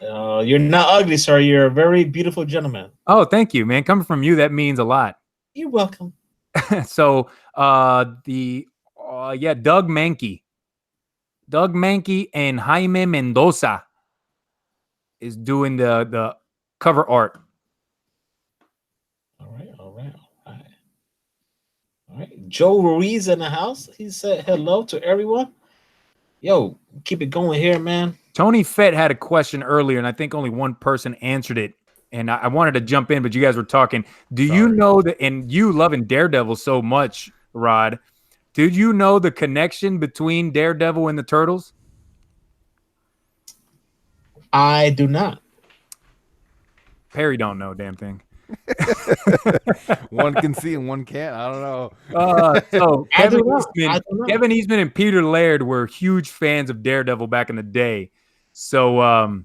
Speaker 2: you're not ugly, sir. You're a very beautiful gentleman.
Speaker 3: Oh, thank you, man. Coming from you, that means a lot.
Speaker 2: You're welcome.
Speaker 3: So Doug Mankey. Doug Mankey and Jaime Mendoza is doing the cover art.
Speaker 2: All right. Joe Ruiz in the house. He said hello to everyone. Yo, keep it going here, man.
Speaker 3: Tony Fett had a question earlier, and I think only one person answered it. And I wanted to jump in, but you guys were talking. You know that, and you loving Daredevil so much, Rod, did you know the connection between Daredevil and the Turtles?
Speaker 2: I do not.
Speaker 3: Perry don't know damn thing.
Speaker 1: One can see and one can't. I don't know.
Speaker 3: So Kevin Eastman and Peter Laird were huge fans of Daredevil back in the day. So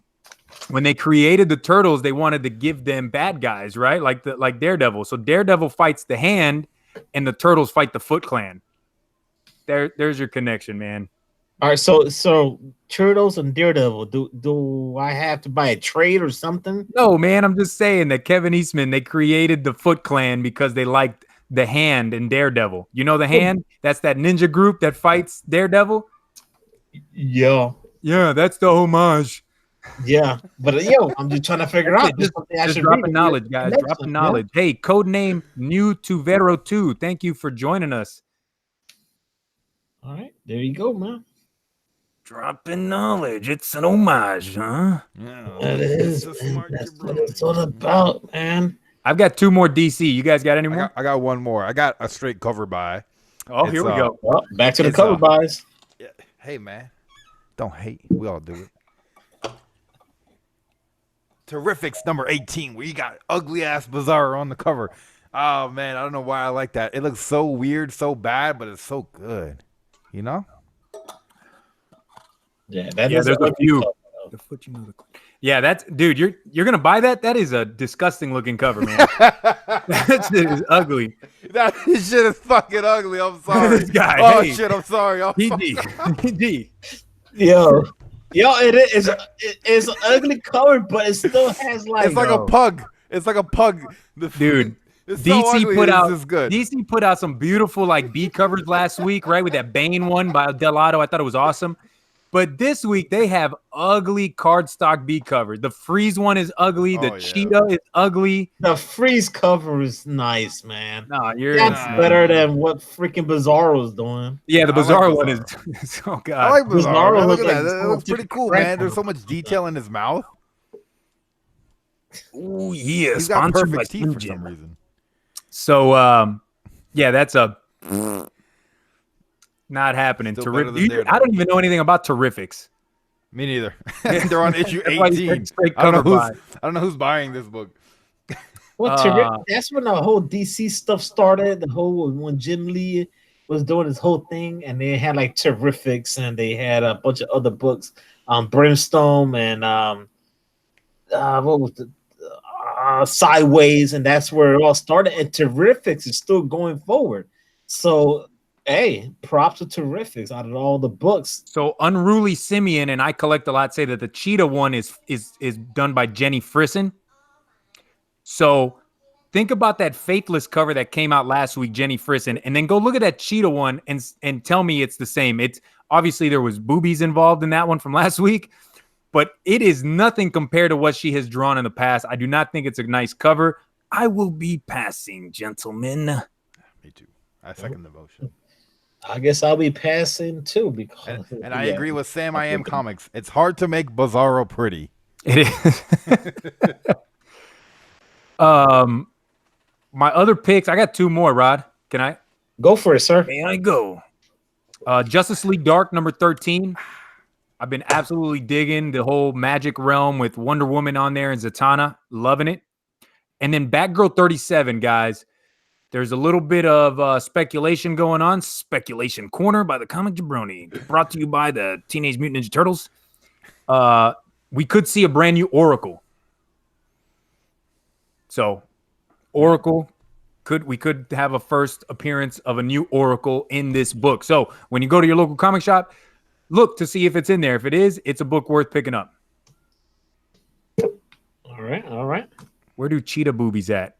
Speaker 3: when they created the Turtles, they wanted to give them bad guys, right? Like Daredevil. So Daredevil fights the Hand, and the Turtles fight the Foot Clan. There's your connection, man.
Speaker 2: All right, so Turtles and Daredevil. Do I have to buy a trade or something?
Speaker 3: No, man. I'm just saying that Kevin Eastman, they created the Foot Clan because they liked the Hand and Daredevil. You know the Hand? That's that ninja group that fights Daredevil.
Speaker 2: Yeah,
Speaker 3: that's the homage.
Speaker 2: Yeah, but I'm just trying to figure out.
Speaker 3: Just dropping knowledge, guys. Dropping knowledge. Yeah. Hey, codename New to Vero 2. Thank you for joining us.
Speaker 2: All right, there you go, man.
Speaker 3: Dropping knowledge. It's an homage, huh?
Speaker 1: Yeah,
Speaker 2: that is. That's what it's all about, man.
Speaker 3: I've got 2 more DC. You guys got any more?
Speaker 1: I got one more. I got a straight cover buy.
Speaker 3: Oh, here we go.
Speaker 2: Well, back to the cover buys.
Speaker 1: Yeah. Hey, man. Don't hate. We all do it. Terrifics number 18, where you got ugly ass Bizarro on the cover. Oh man, I don't know why I like that. It looks so weird, so bad, but it's so good. You know?
Speaker 2: Yeah, that
Speaker 3: Yeah,
Speaker 2: is
Speaker 3: there's
Speaker 2: an
Speaker 3: a
Speaker 2: ugly
Speaker 3: few.
Speaker 2: cover.
Speaker 3: The foot, you know the. Yeah, that's dude. You're gonna buy that? That is a disgusting looking cover, man. That shit is ugly.
Speaker 1: That shit is fucking ugly. I'm sorry.
Speaker 3: This guy.
Speaker 1: Oh
Speaker 3: Hey,
Speaker 1: shit, I'm sorry. I'm
Speaker 3: PG. PG.
Speaker 2: Yo, it's an ugly cover, but it still has like
Speaker 1: It's like a pug. It's like a pug.
Speaker 3: Dude,
Speaker 1: It's so ugly. It's just good.
Speaker 3: DC put out some beautiful like B covers last week, right? With that Bane one by Delato. I thought it was awesome. But this week they have ugly cardstock B covers. The Freeze one is ugly. The Cheetah is ugly.
Speaker 2: The Freeze cover is nice, man.
Speaker 3: No,
Speaker 2: That's better than what freaking Bizarro's doing.
Speaker 3: Yeah, the
Speaker 1: I like
Speaker 3: Bizarro one
Speaker 1: Bizarro.
Speaker 3: is oh god.
Speaker 1: I like Bizarro. Man. Look at
Speaker 2: like
Speaker 1: that. It looks pretty cool, man. There's so much detail in his mouth.
Speaker 3: Oh yeah,
Speaker 1: He's got
Speaker 3: sponsored by
Speaker 1: perfect teeth for
Speaker 3: Slim
Speaker 1: some
Speaker 3: Jim.
Speaker 1: reason.
Speaker 3: So yeah, that's a not happening.
Speaker 1: Still better
Speaker 3: Terrific.
Speaker 1: than
Speaker 3: I don't even know anything about Terrifics.
Speaker 1: Me neither. They're on issue
Speaker 3: That's why you
Speaker 1: 18.
Speaker 3: said straight
Speaker 1: I don't
Speaker 3: cover
Speaker 1: know
Speaker 3: buy.
Speaker 1: I don't know who's buying this book.
Speaker 2: Well, that's when the whole DC stuff started. The whole when Jim Lee was doing his whole thing, and they had like Terrifics, and they had a bunch of other books, Brimstone, and what was the Sideways, and that's where it all started. And Terrifics is still going forward. So, hey, props to Terrifics out of all the books.
Speaker 3: So Unruly Simeon and I collect a lot say that the Cheetah one is done by Jenny Frisson. So think about that Faithless cover that came out last week, Jenny Frisson, and then go look at that Cheetah one and tell me it's the same. It's obviously there was boobies involved in that one from last week, but it is nothing compared to what she has drawn in the past. I do not think it's a nice cover. I will be passing, gentlemen.
Speaker 1: Me too. I second the motion.
Speaker 2: I guess I'll be passing too because
Speaker 1: And I agree with Sam. I am comics. It's hard to make Bizarro pretty.
Speaker 3: It is. My other picks, I got two more, Rod. Can I?
Speaker 2: Go for it, sir.
Speaker 3: May I go? Justice League Dark number 13. I've been absolutely digging the whole magic realm with Wonder Woman on there and Zatanna. Loving it. And then Batgirl 37, guys. There's a little bit of speculation going on. Speculation Corner by the Comic Jabroni. Brought to you by the Teenage Mutant Ninja Turtles. We could see a brand new Oracle. So, Oracle, we could have a first appearance of a new Oracle in this book. So, when you go to your local comic shop, look to see if it's in there. If it is, it's a book worth picking up.
Speaker 2: All right.
Speaker 3: Where do cheetah boobies at?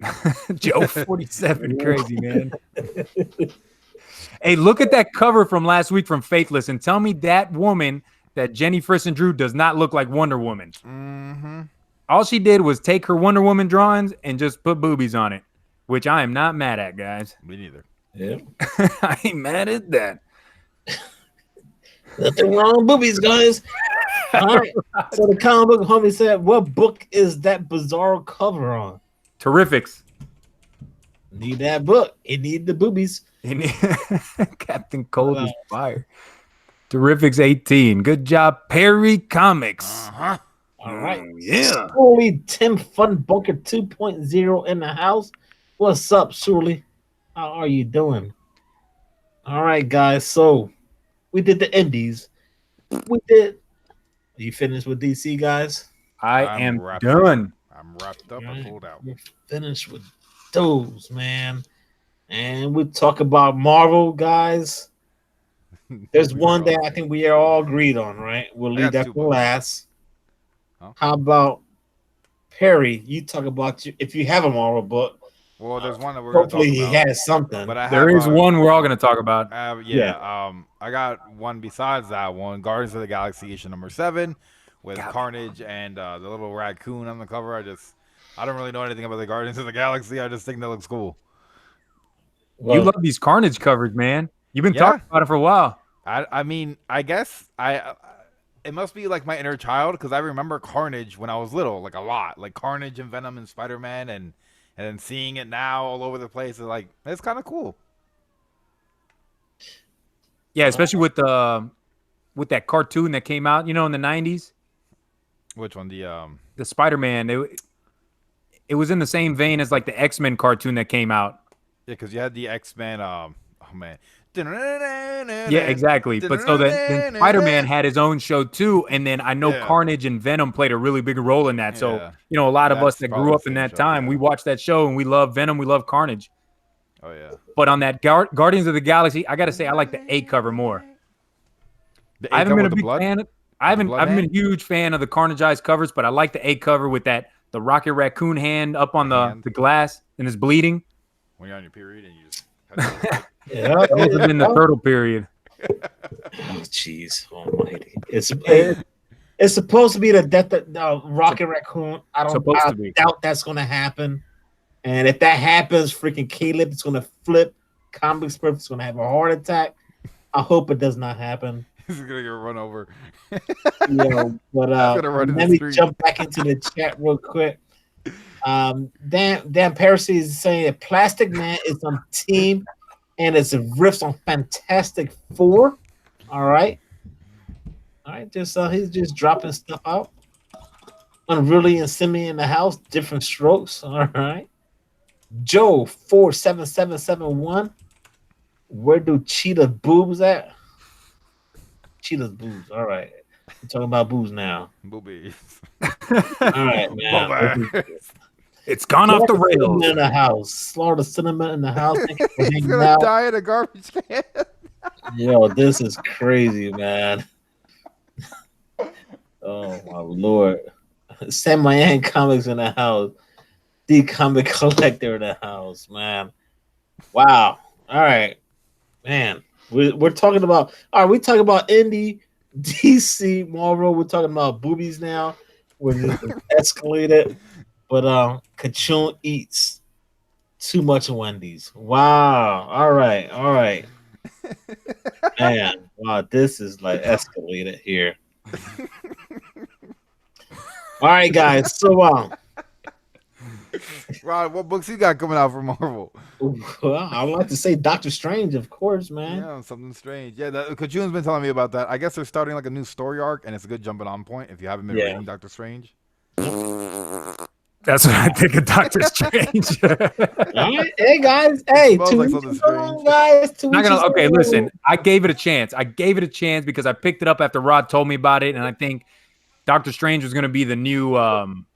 Speaker 3: Joe 47, crazy, man. Hey, look at that cover from last week from Faithless and tell me that woman that Jenny Frisson drew does not look like Wonder Woman.
Speaker 1: Mm-hmm.
Speaker 3: All she did was take her Wonder Woman drawings and just put boobies on it, which I am not mad at, guys.
Speaker 1: Me neither.
Speaker 2: Yeah.
Speaker 3: I ain't mad at that.
Speaker 2: Nothing wrong with boobies, guys. All right. So the comic book homie said, what book is that Bizarro cover on?
Speaker 3: Terrifics.
Speaker 2: Need that book. It need the boobies.
Speaker 3: Captain Cold is fire. Terrifics 18. Good job, Perry Comics.
Speaker 1: Uh-huh.
Speaker 2: All right.
Speaker 3: Yeah.
Speaker 2: Surely Tim Fun Bunker 2.0 in the house. What's up, Surely? How are you doing? All right, guys. So we did the indies. Are you finished with DC, guys?
Speaker 3: I am done.
Speaker 1: I'm wrapped up and pulled out.
Speaker 2: We're finished with those, man. And we talk about Marvel, guys. There's one that I think we are all agreed on, right? We'll leave that for last.
Speaker 1: Huh?
Speaker 2: How about Perry? You talk about if you have a Marvel book.
Speaker 1: Well, there's one that we're going to talk
Speaker 2: Hopefully
Speaker 1: about.
Speaker 2: he has something.
Speaker 1: But
Speaker 3: There is one we're all going to talk about.
Speaker 1: I got one besides that one. Guardians of the Galaxy issue number 7 with Carnage and the little raccoon on the cover. I don't really know anything about the Guardians of the Galaxy. I just think that looks cool.
Speaker 3: Well, you love these Carnage covers, man. You've been talking about it for a while.
Speaker 1: I mean, I guess it must be like my inner child because I remember Carnage when I was little, like a lot, like Carnage and Venom and Spider-Man, and then seeing it now all over the place is like it's kind of cool.
Speaker 3: Yeah, especially with that cartoon that came out, in the 90s.
Speaker 1: Which one?
Speaker 3: The Spider-Man. It was in the same vein as like the X-Men cartoon that came out.
Speaker 1: Yeah, because you had the X-Men. Oh man.
Speaker 3: Yeah, exactly. But so then Spider-Man had his own show too, and then I know
Speaker 1: Yeah.
Speaker 3: Carnage and Venom played a really big role in that. So
Speaker 1: Yeah.
Speaker 3: a lot of us
Speaker 1: That's
Speaker 3: that
Speaker 1: probably
Speaker 3: grew
Speaker 1: the
Speaker 3: up in
Speaker 1: same
Speaker 3: that
Speaker 1: show,
Speaker 3: time,
Speaker 1: yeah.
Speaker 3: we watched that show and we love Venom, we love Carnage.
Speaker 1: Oh yeah.
Speaker 3: But on that Guardians of the Galaxy, I got to say I like the A cover more.
Speaker 1: The
Speaker 3: I
Speaker 1: A
Speaker 3: haven't
Speaker 1: cover
Speaker 3: been a
Speaker 1: with the
Speaker 3: big
Speaker 1: blood.
Speaker 3: fan. I
Speaker 1: With the
Speaker 3: haven't.
Speaker 1: blood
Speaker 3: I've been
Speaker 1: hand?
Speaker 3: a huge fan of the Carnageized covers, but I like the A cover with the Rocket Raccoon hand up on
Speaker 1: The hand.
Speaker 3: the glass and it's bleeding.
Speaker 1: When you're on your period and you just. Touch it.
Speaker 2: Yeah,
Speaker 3: That must have been the turtle period.
Speaker 2: Oh, jeez, almighty! It's supposed to be the death of Rocket Raccoon. I
Speaker 3: Supposed to be.
Speaker 2: doubt that's going to happen. And if that happens, freaking Caleb is going to flip. Comic Express is going to have a heart attack. I hope it does not happen.
Speaker 1: He's gonna get run over.
Speaker 2: But
Speaker 1: Gonna run in the
Speaker 2: let me
Speaker 1: street.
Speaker 2: jump back into the chat real quick. Dan Parisi is saying Plastic Man is on team and it's riffs on Fantastic Four. All right. Just he's just dropping stuff out. Unruly and Simi in the house, different strokes. All right. Joe 47771. Where do Cheetah boobs at? Cheetah's boobs. All right. We're talking about boobs now.
Speaker 1: Boobies.
Speaker 2: All right, man.
Speaker 3: It's gone off the rails.
Speaker 2: In the house. Slaughter Cinnamon in the house. Thank you for
Speaker 1: He's
Speaker 2: hanging
Speaker 1: gonna
Speaker 2: out.
Speaker 1: die in a garbage can.
Speaker 2: Yo, this is crazy, man. Oh my lord. Sam Mayan Comics in the house. The Comic Collector in the house, man. Wow. All right. Man. We're talking about we're talking about indie, DC, Marvel. We're talking about boobies now. We're just escalated. But Kachun eats too much Wendy's. Wow. All right. Man, wow, this is like escalated here. All right, guys. So
Speaker 1: Rod, what books you got coming out from Marvel?
Speaker 2: well, I would like to say Doctor Strange, of course, man.
Speaker 1: Yeah, something strange. Yeah, Kajun's been telling me about that. I guess they're starting like a new story arc, and it's a good jumping on point if you haven't been reading Doctor Strange.
Speaker 3: That's what I think of Doctor Strange.
Speaker 2: All right. Hey guys, hey,
Speaker 1: Smells like something strange.
Speaker 2: guys.
Speaker 3: Okay, listen. I gave it a chance. Because I picked it up after Rod told me about it, and I think Doctor Strange was going to be the new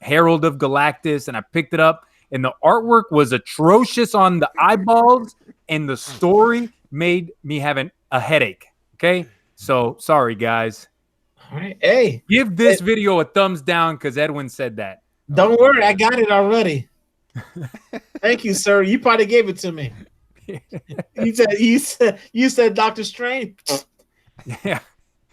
Speaker 3: Herald of Galactus, and I picked it up, and the artwork was atrocious on the eyeballs, and the story made me have a headache. Okay, so sorry, guys.
Speaker 2: All right. Hey,
Speaker 3: give this video a thumbs down because Edwin said that.
Speaker 2: Don't worry, I got it already. Thank you, sir. You probably gave it to me. You said Doctor Strange.
Speaker 3: Yeah.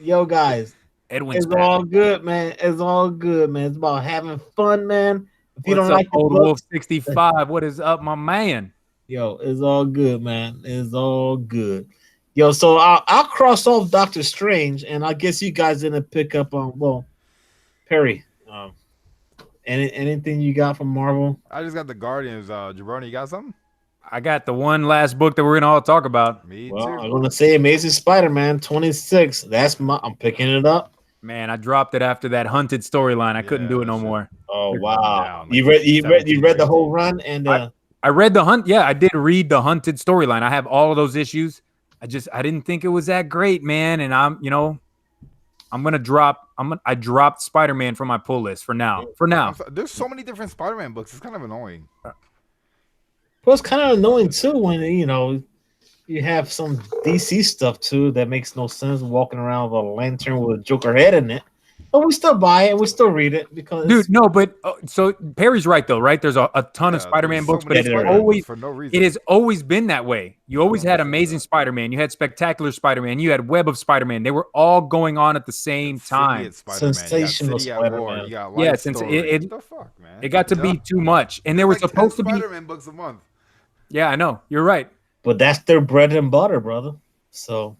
Speaker 2: Yo, guys.
Speaker 3: Edwin's
Speaker 2: it's all good, man. It's all good, man. It's about having fun, man. If you don't like the
Speaker 3: Old
Speaker 2: books,
Speaker 3: Wolf 65, what is up, my man?
Speaker 2: Yo, it's all good, man. It's all good. Yo, so I'll cross off Doctor Strange, and I guess you guys didn't pick up on Perry. Anything you got from Marvel?
Speaker 1: I just got the Guardians. Jabroni, you got something?
Speaker 3: I got the one last book that we're gonna all talk about.
Speaker 1: Me
Speaker 2: Well,
Speaker 1: too.
Speaker 2: I'm gonna say Amazing Spider-Man 26. I'm picking it up.
Speaker 3: Man, I dropped it after that Hunted storyline. I couldn't do it no more.
Speaker 2: Oh wow!
Speaker 1: Down,
Speaker 2: You
Speaker 1: like
Speaker 2: read the whole run and
Speaker 3: I read the hunt. Yeah, I did read the Hunted storyline. I have all of those issues. I didn't think it was that great, man. And I dropped Spider-Man from my pull list for now.
Speaker 1: There's so many different Spider-Man books. It's kind of annoying.
Speaker 2: well, it's kind of annoying too when you have some DC stuff too that makes no sense. Walking around with a lantern with a Joker head in it, but we still buy it and we still read it because
Speaker 3: dude. No, but so Perry's right though, right? There's a ton of Spider-Man books, but it's always
Speaker 1: for no reason.
Speaker 3: It has always been that way. You always had Amazing Spider-Man, you had Spectacular Spider-Man, you had Web of Spider-Man. They were all going on at the same time.
Speaker 2: Sensational Spider-Man.
Speaker 3: Yeah, since it
Speaker 1: the fuck, man?
Speaker 3: It got to be too much, and there were supposed to be
Speaker 1: Spider-Man books a month.
Speaker 3: Yeah, I know. You're right.
Speaker 2: But that's their bread and butter, brother. So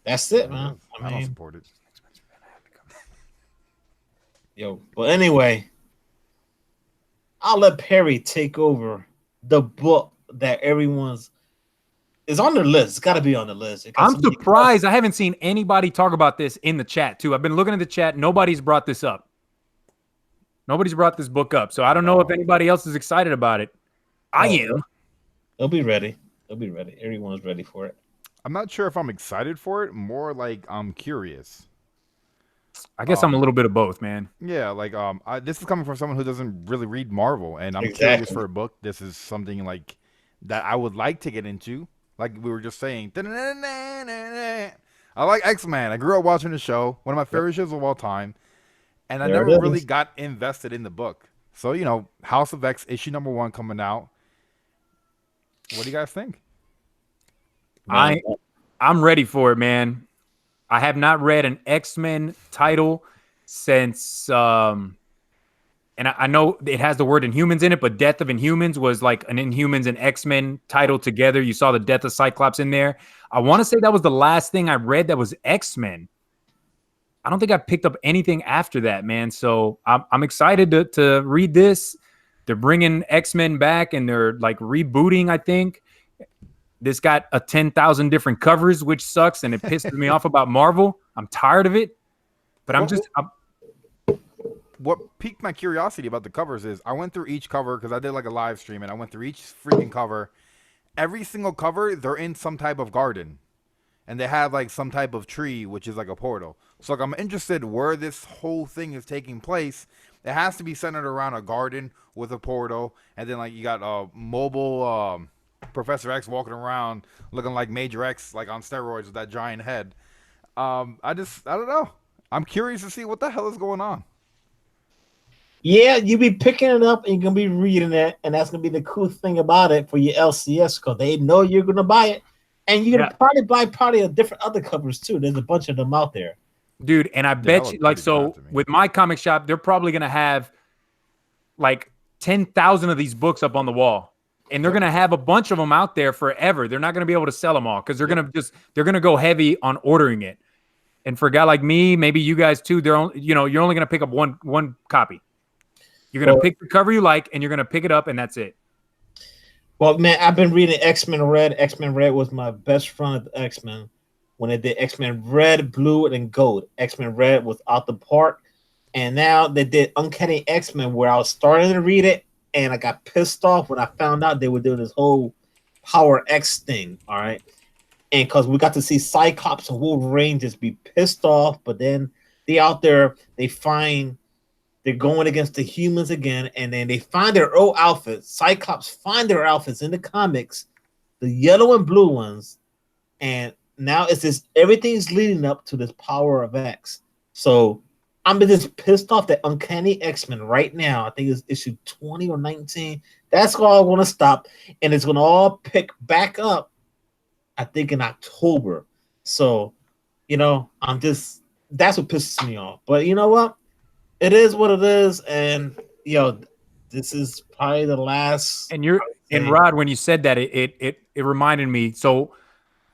Speaker 2: that's it, man.
Speaker 1: I don't support it.
Speaker 2: Yo, but anyway, I'll let Perry take over the book that everyone's is on their list. It's got to be on the list.
Speaker 3: I'm surprised I haven't seen anybody talk about this in the chat too. I've been looking at the chat. Nobody's brought this up. Nobody's brought this book up, so I don't know if
Speaker 1: No.
Speaker 3: anybody else is excited about it. I am.
Speaker 2: They'll be ready. They'll be ready. Everyone's ready for it.
Speaker 1: I'm not sure if I'm excited for it. More like I'm curious.
Speaker 3: I guess I'm a little bit of both, man.
Speaker 1: Yeah, like this is coming from someone who doesn't really read Marvel, and I'm curious
Speaker 2: Exactly.
Speaker 1: for a book. This is something like that I would like to get into. Like we were just saying, I like X-Men. I grew up watching the show, one of my favorite shows of all time, and I
Speaker 2: There
Speaker 1: never
Speaker 2: it
Speaker 1: really
Speaker 2: is.
Speaker 1: got invested in the book. So House of X issue #1 coming out. What do you guys think?
Speaker 2: Man,
Speaker 3: I'm ready for it, man. I have not read an X-Men title since and I know it has the word Inhumans in it, but Death of Inhumans was like an Inhumans and X-Men title together. You saw the Death of Cyclops in there. I want to say that was the last thing I read that was X-Men. I don't think I picked up anything after that, man. So I'm excited to read this. They're bringing X-Men back and they're like rebooting, I think. This got a 10,000 different covers, which sucks, and it pisses me off about Marvel. I'm tired of it, but
Speaker 1: What piqued my curiosity about the covers is I went through each cover because I did like a live stream and I went through each freaking cover. Every single cover, they're in some type of garden. And they have like some type of tree, which is like a portal. So like I'm interested where this whole thing is taking place. It has to be centered around a garden with a portal, and then like you got a mobile Professor X walking around looking like Major X, like on steroids with that giant head. I don't know. I'm curious to see what the hell is going on.
Speaker 2: yeah, you be picking it up and you're gonna be reading it, and that's gonna be the cool thing about it for your LCS because they know you're gonna buy it, and you're gonna probably buy a different other covers too. There's a bunch of them out there,
Speaker 3: dude. And I bet you, like, so with my comic shop, they're probably gonna have like 10,000 of these books up on the wall, and they're gonna have a bunch of them out there forever. They're not gonna be able to sell them all because they're gonna go heavy on ordering it. And for a guy like me, maybe you guys too, you're only gonna pick up one copy. You're going to pick the cover you like, and you're going to pick it up, and that's it.
Speaker 2: Well, man, I've been reading X-Men Red. X-Men Red was my best friend of the X-Men. When they did X-Men Red, Blue, and Gold. X-Men Red was out the park. And now they did Uncanny X-Men, where I was starting to read it, and I got pissed off when I found out they were doing this whole Power X thing, all right? And because we got to see Cyclops and Wolverine just be pissed off, but then they out there, they're going against the humans again, and then they find their old outfits. Cyclops find their outfits in the comics, the yellow and blue ones, and now it's this. Everything's leading up to this Power of X. So I'm just pissed off that Uncanny X-Men right now. I think it's issue 20 or 19. That's all I want to stop, and it's going to all pick back up. I think in October. So, that's what pisses me off. But you know what? It is what it is, and this is probably the last.
Speaker 3: And Rod, when you said that, it reminded me. So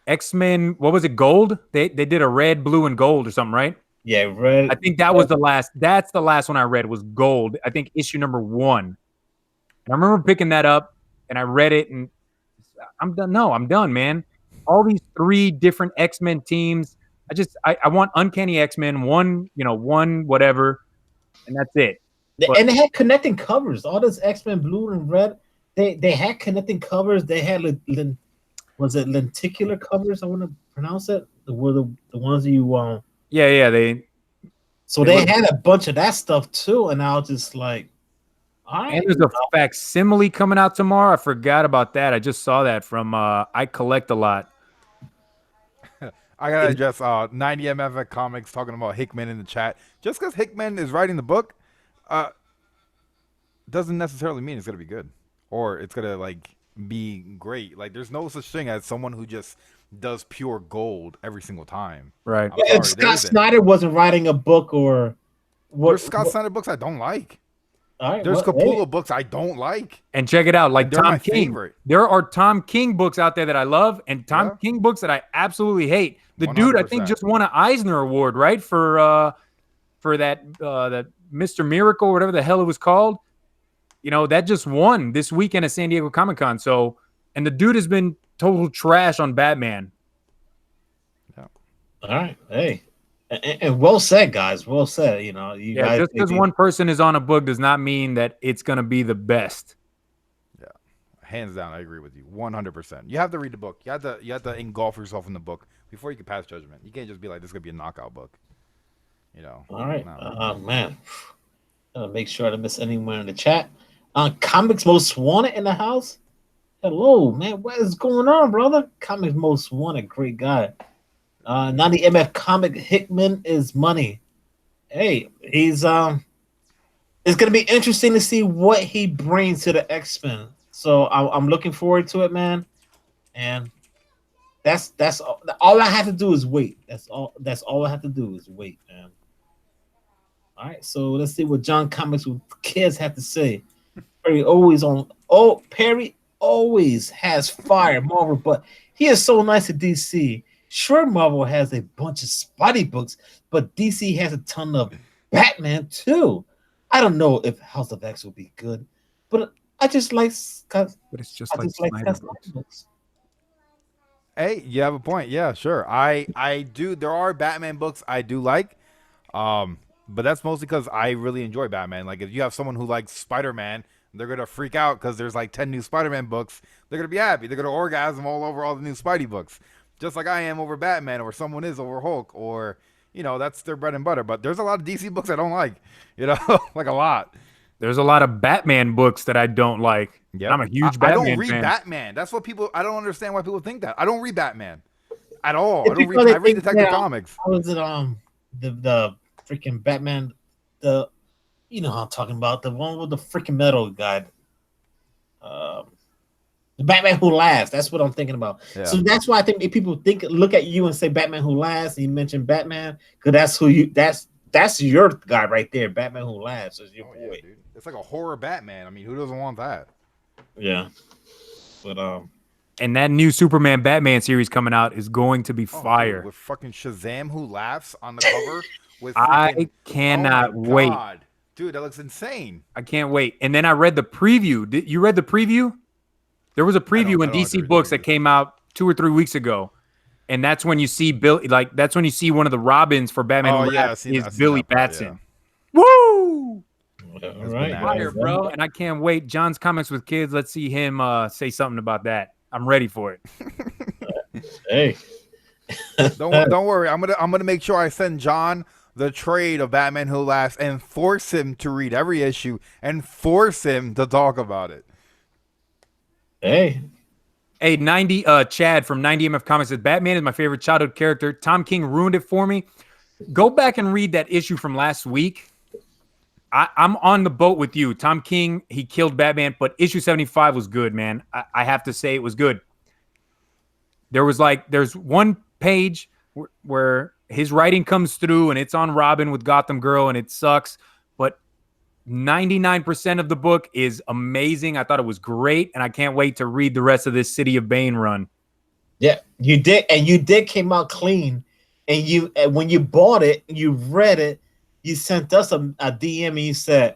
Speaker 3: X-Men, what was it? Gold? They did a red, blue, and gold or something, right?
Speaker 2: Yeah, red.
Speaker 3: I think that was the last. That's the last one I read was Gold. I think issue #1. And I remember picking that up, and I read it, and I'm done. No, I'm done, man. All these 3 different X-Men teams. I want Uncanny X-Men, one whatever. And that's it.
Speaker 2: And they had connecting covers. All this X-Men Blue and Red, they had connecting covers. They had lenticular covers. I want to pronounce it. The ones that you
Speaker 3: they.
Speaker 2: So they had a bunch of that stuff too, and I was just like, all right.
Speaker 3: And there's a facsimile coming out tomorrow. I forgot about that. I just saw that from I Collect a Lot.
Speaker 1: I gotta address 90MF Comics talking about Hickman in the chat. Just because Hickman is writing the book, doesn't necessarily mean it's gonna be good or it's gonna like be great. Like there's no such thing as someone who just does pure gold every single time.
Speaker 3: Right.
Speaker 2: If Scott Snyder wasn't writing a book or
Speaker 1: there's Scott Snyder books I don't like.
Speaker 2: Right,
Speaker 1: there's Capullo books I don't like.
Speaker 3: And check it out, like Tom King.
Speaker 1: Favorite.
Speaker 3: There are Tom King books out there that I love, and Tom King books that I absolutely hate. The 100%. Dude, I think, just won an Eisner Award, right, for that Mr. Miracle, whatever the hell it was called. That just won this weekend at San Diego Comic-Con. So, and the dude has been total trash on Batman.
Speaker 2: Yeah. All right, hey. And well said, guys. Well said. You know, you
Speaker 3: Yeah,
Speaker 2: guys.
Speaker 3: just because one person is on a book does not mean that it's going to be the best.
Speaker 1: Yeah, hands down, I agree with you 100%. You have to read the book. You have to engulf yourself in the book before you can pass judgment. You can't just be like, this is gonna be a knockout book. You know,
Speaker 2: All right.
Speaker 1: no.
Speaker 2: Man. Make sure I don't miss anyone in the chat. Comics Most Wanted in the house. Hello, man. What is going on, brother? Comics Most Wanted. Great guy. 90 MF Comic Hickman is money. Hey, he's it's gonna be interesting to see what he brings to the X-Men. So I'm looking forward to it, man. And that's all I have to do is wait. That's all I have to do is wait, man. All right, so let's see what John Comics with Kids have to say. Perry always on. Oh, Perry always has fire Marvel, but he is so nice to DC. Sure, Marvel has a bunch of Spidey books, but DC has a ton of Batman too. I don't know if House of X will be good, but I just like
Speaker 3: But it's just like Snyder books.
Speaker 2: books.
Speaker 1: Hey, you have a point. Yeah, sure. I do. There are Batman books I do like. But that's mostly because I really enjoy Batman. Like, if you have someone who likes Spider-Man, they're gonna freak out because there's like 10 new Spider-Man books. They're gonna be happy. They're gonna orgasm all over all the new Spidey books, just like I am over Batman, or someone is over Hulk, or that's their bread and butter. But there's a lot of DC books I don't like. Like a lot.
Speaker 3: There's a lot of Batman books that I don't like.
Speaker 1: Yep.
Speaker 3: I'm a huge
Speaker 1: I don't
Speaker 3: Batman
Speaker 1: read
Speaker 3: fan.
Speaker 1: Batman. That's what people. I don't understand why people think that. I don't read Batman at all.
Speaker 2: It's
Speaker 1: I don't read.
Speaker 2: because they
Speaker 1: I read
Speaker 2: think
Speaker 1: Detective
Speaker 2: that,
Speaker 1: Comics.
Speaker 2: how is it the freaking Batman, the you know how I'm talking about, the one with the freaking metal guy. Um the Batman Who Laughs. That's what I'm thinking about.
Speaker 1: Yeah.
Speaker 2: So that's why I think if people look at you and say Batman Who Laughs, and you mention Batman, because that's your guy right there. Batman Who Laughs is your boy.
Speaker 1: Yeah, dude. It's like a horror Batman. I mean, who doesn't want that?
Speaker 2: Yeah. But
Speaker 3: And that new Superman Batman series coming out is going to be fire.
Speaker 1: Dude, with fucking Shazam who laughs on the cover with
Speaker 3: I
Speaker 1: freaking,
Speaker 3: cannot
Speaker 1: oh my
Speaker 3: wait.
Speaker 1: God. Dude, that looks insane.
Speaker 3: I can't wait. And then I read the preview. Did you read the preview? There was a preview in
Speaker 1: I don't
Speaker 3: DC
Speaker 1: read
Speaker 3: Books
Speaker 1: the
Speaker 3: that came out 2 or 3 weeks ago. And that's when you see that's when you see one of the Robins for Batman
Speaker 1: Oh,
Speaker 3: Who
Speaker 1: yeah,
Speaker 3: Laughs
Speaker 1: I've
Speaker 3: is
Speaker 1: seen
Speaker 3: Billy
Speaker 1: that part,
Speaker 3: Batson. Woo!
Speaker 2: all
Speaker 1: It's
Speaker 2: right,
Speaker 1: bananas.
Speaker 3: Fire, bro. And I can't wait. John's Comics with Kids. Let's see him say something about that. I'm ready for it.
Speaker 2: Hey.
Speaker 1: Don't worry. I'm gonna make sure I send John the trade of Batman Who Laughs and force him to read every issue and force him to talk about it.
Speaker 2: Hey.
Speaker 3: Hey, 90 Chad from 90 MF Comics says Batman is my favorite childhood character. Tom King ruined it for me. Go back and read that issue from last week. I'm on the boat with you. Tom King, he killed Batman, but issue 75 was good, man. I have to say it was good. There's one page where his writing comes through and it's on Robin with Gotham Girl and it sucks, but 99% of the book is amazing. I thought it was great, and I can't wait to read the rest of this City of Bane run.
Speaker 2: Yeah, you did, and you did came out clean. And when you bought it, you read it, you sent us a DM and you said,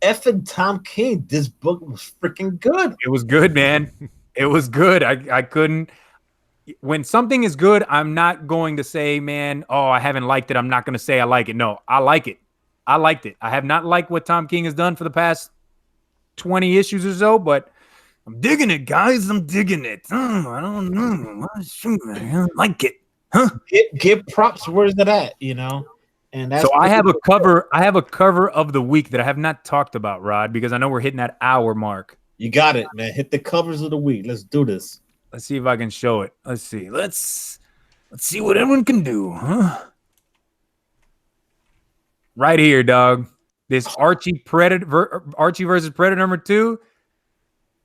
Speaker 2: "Effing Tom King, this book was freaking good."
Speaker 3: It was good, man. It was good. I couldn't. When something is good, I'm not going to say, man, oh, I haven't liked it. I'm not going to say I like it. No, I like it. I liked it. I have not liked what Tom King has done for the past 20 issues or so, but I'm digging it, guys. I'm digging it. I don't know. I don't like it. Huh?
Speaker 2: Give props where's that at, And that's
Speaker 3: So I have a cover. I have a cover of the week that I have not talked about, Rod, because I know we're hitting that hour mark.
Speaker 2: You got it, man. Hit the covers of the week. Let's do this.
Speaker 3: Let's see if I can show it. Let's see. Let's see what everyone can do, huh? Right here, dog. This Archie versus Predator number 2.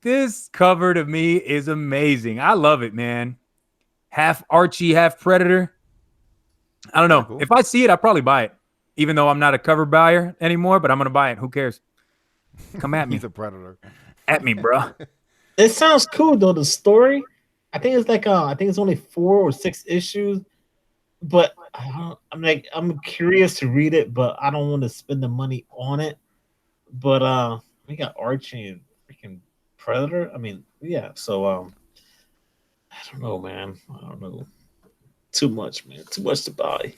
Speaker 3: This cover to me is amazing. I love it, man. Half Archie, half Predator. I don't know.
Speaker 1: Cool.
Speaker 3: If I see it, I'll probably buy it. Even though I'm not a cover buyer anymore, but I'm going to buy it. Who cares? Come at me.
Speaker 1: He's a predator.
Speaker 3: At me, bro.
Speaker 2: It sounds cool, though, the story. I think it's I think it's only 4 or 6 issues. But I'm curious to read it, but I don't want to spend the money on it. But we got Archie and freaking Predator. I mean, yeah. So I don't know, man. I don't know. Too much, man. Too much to buy.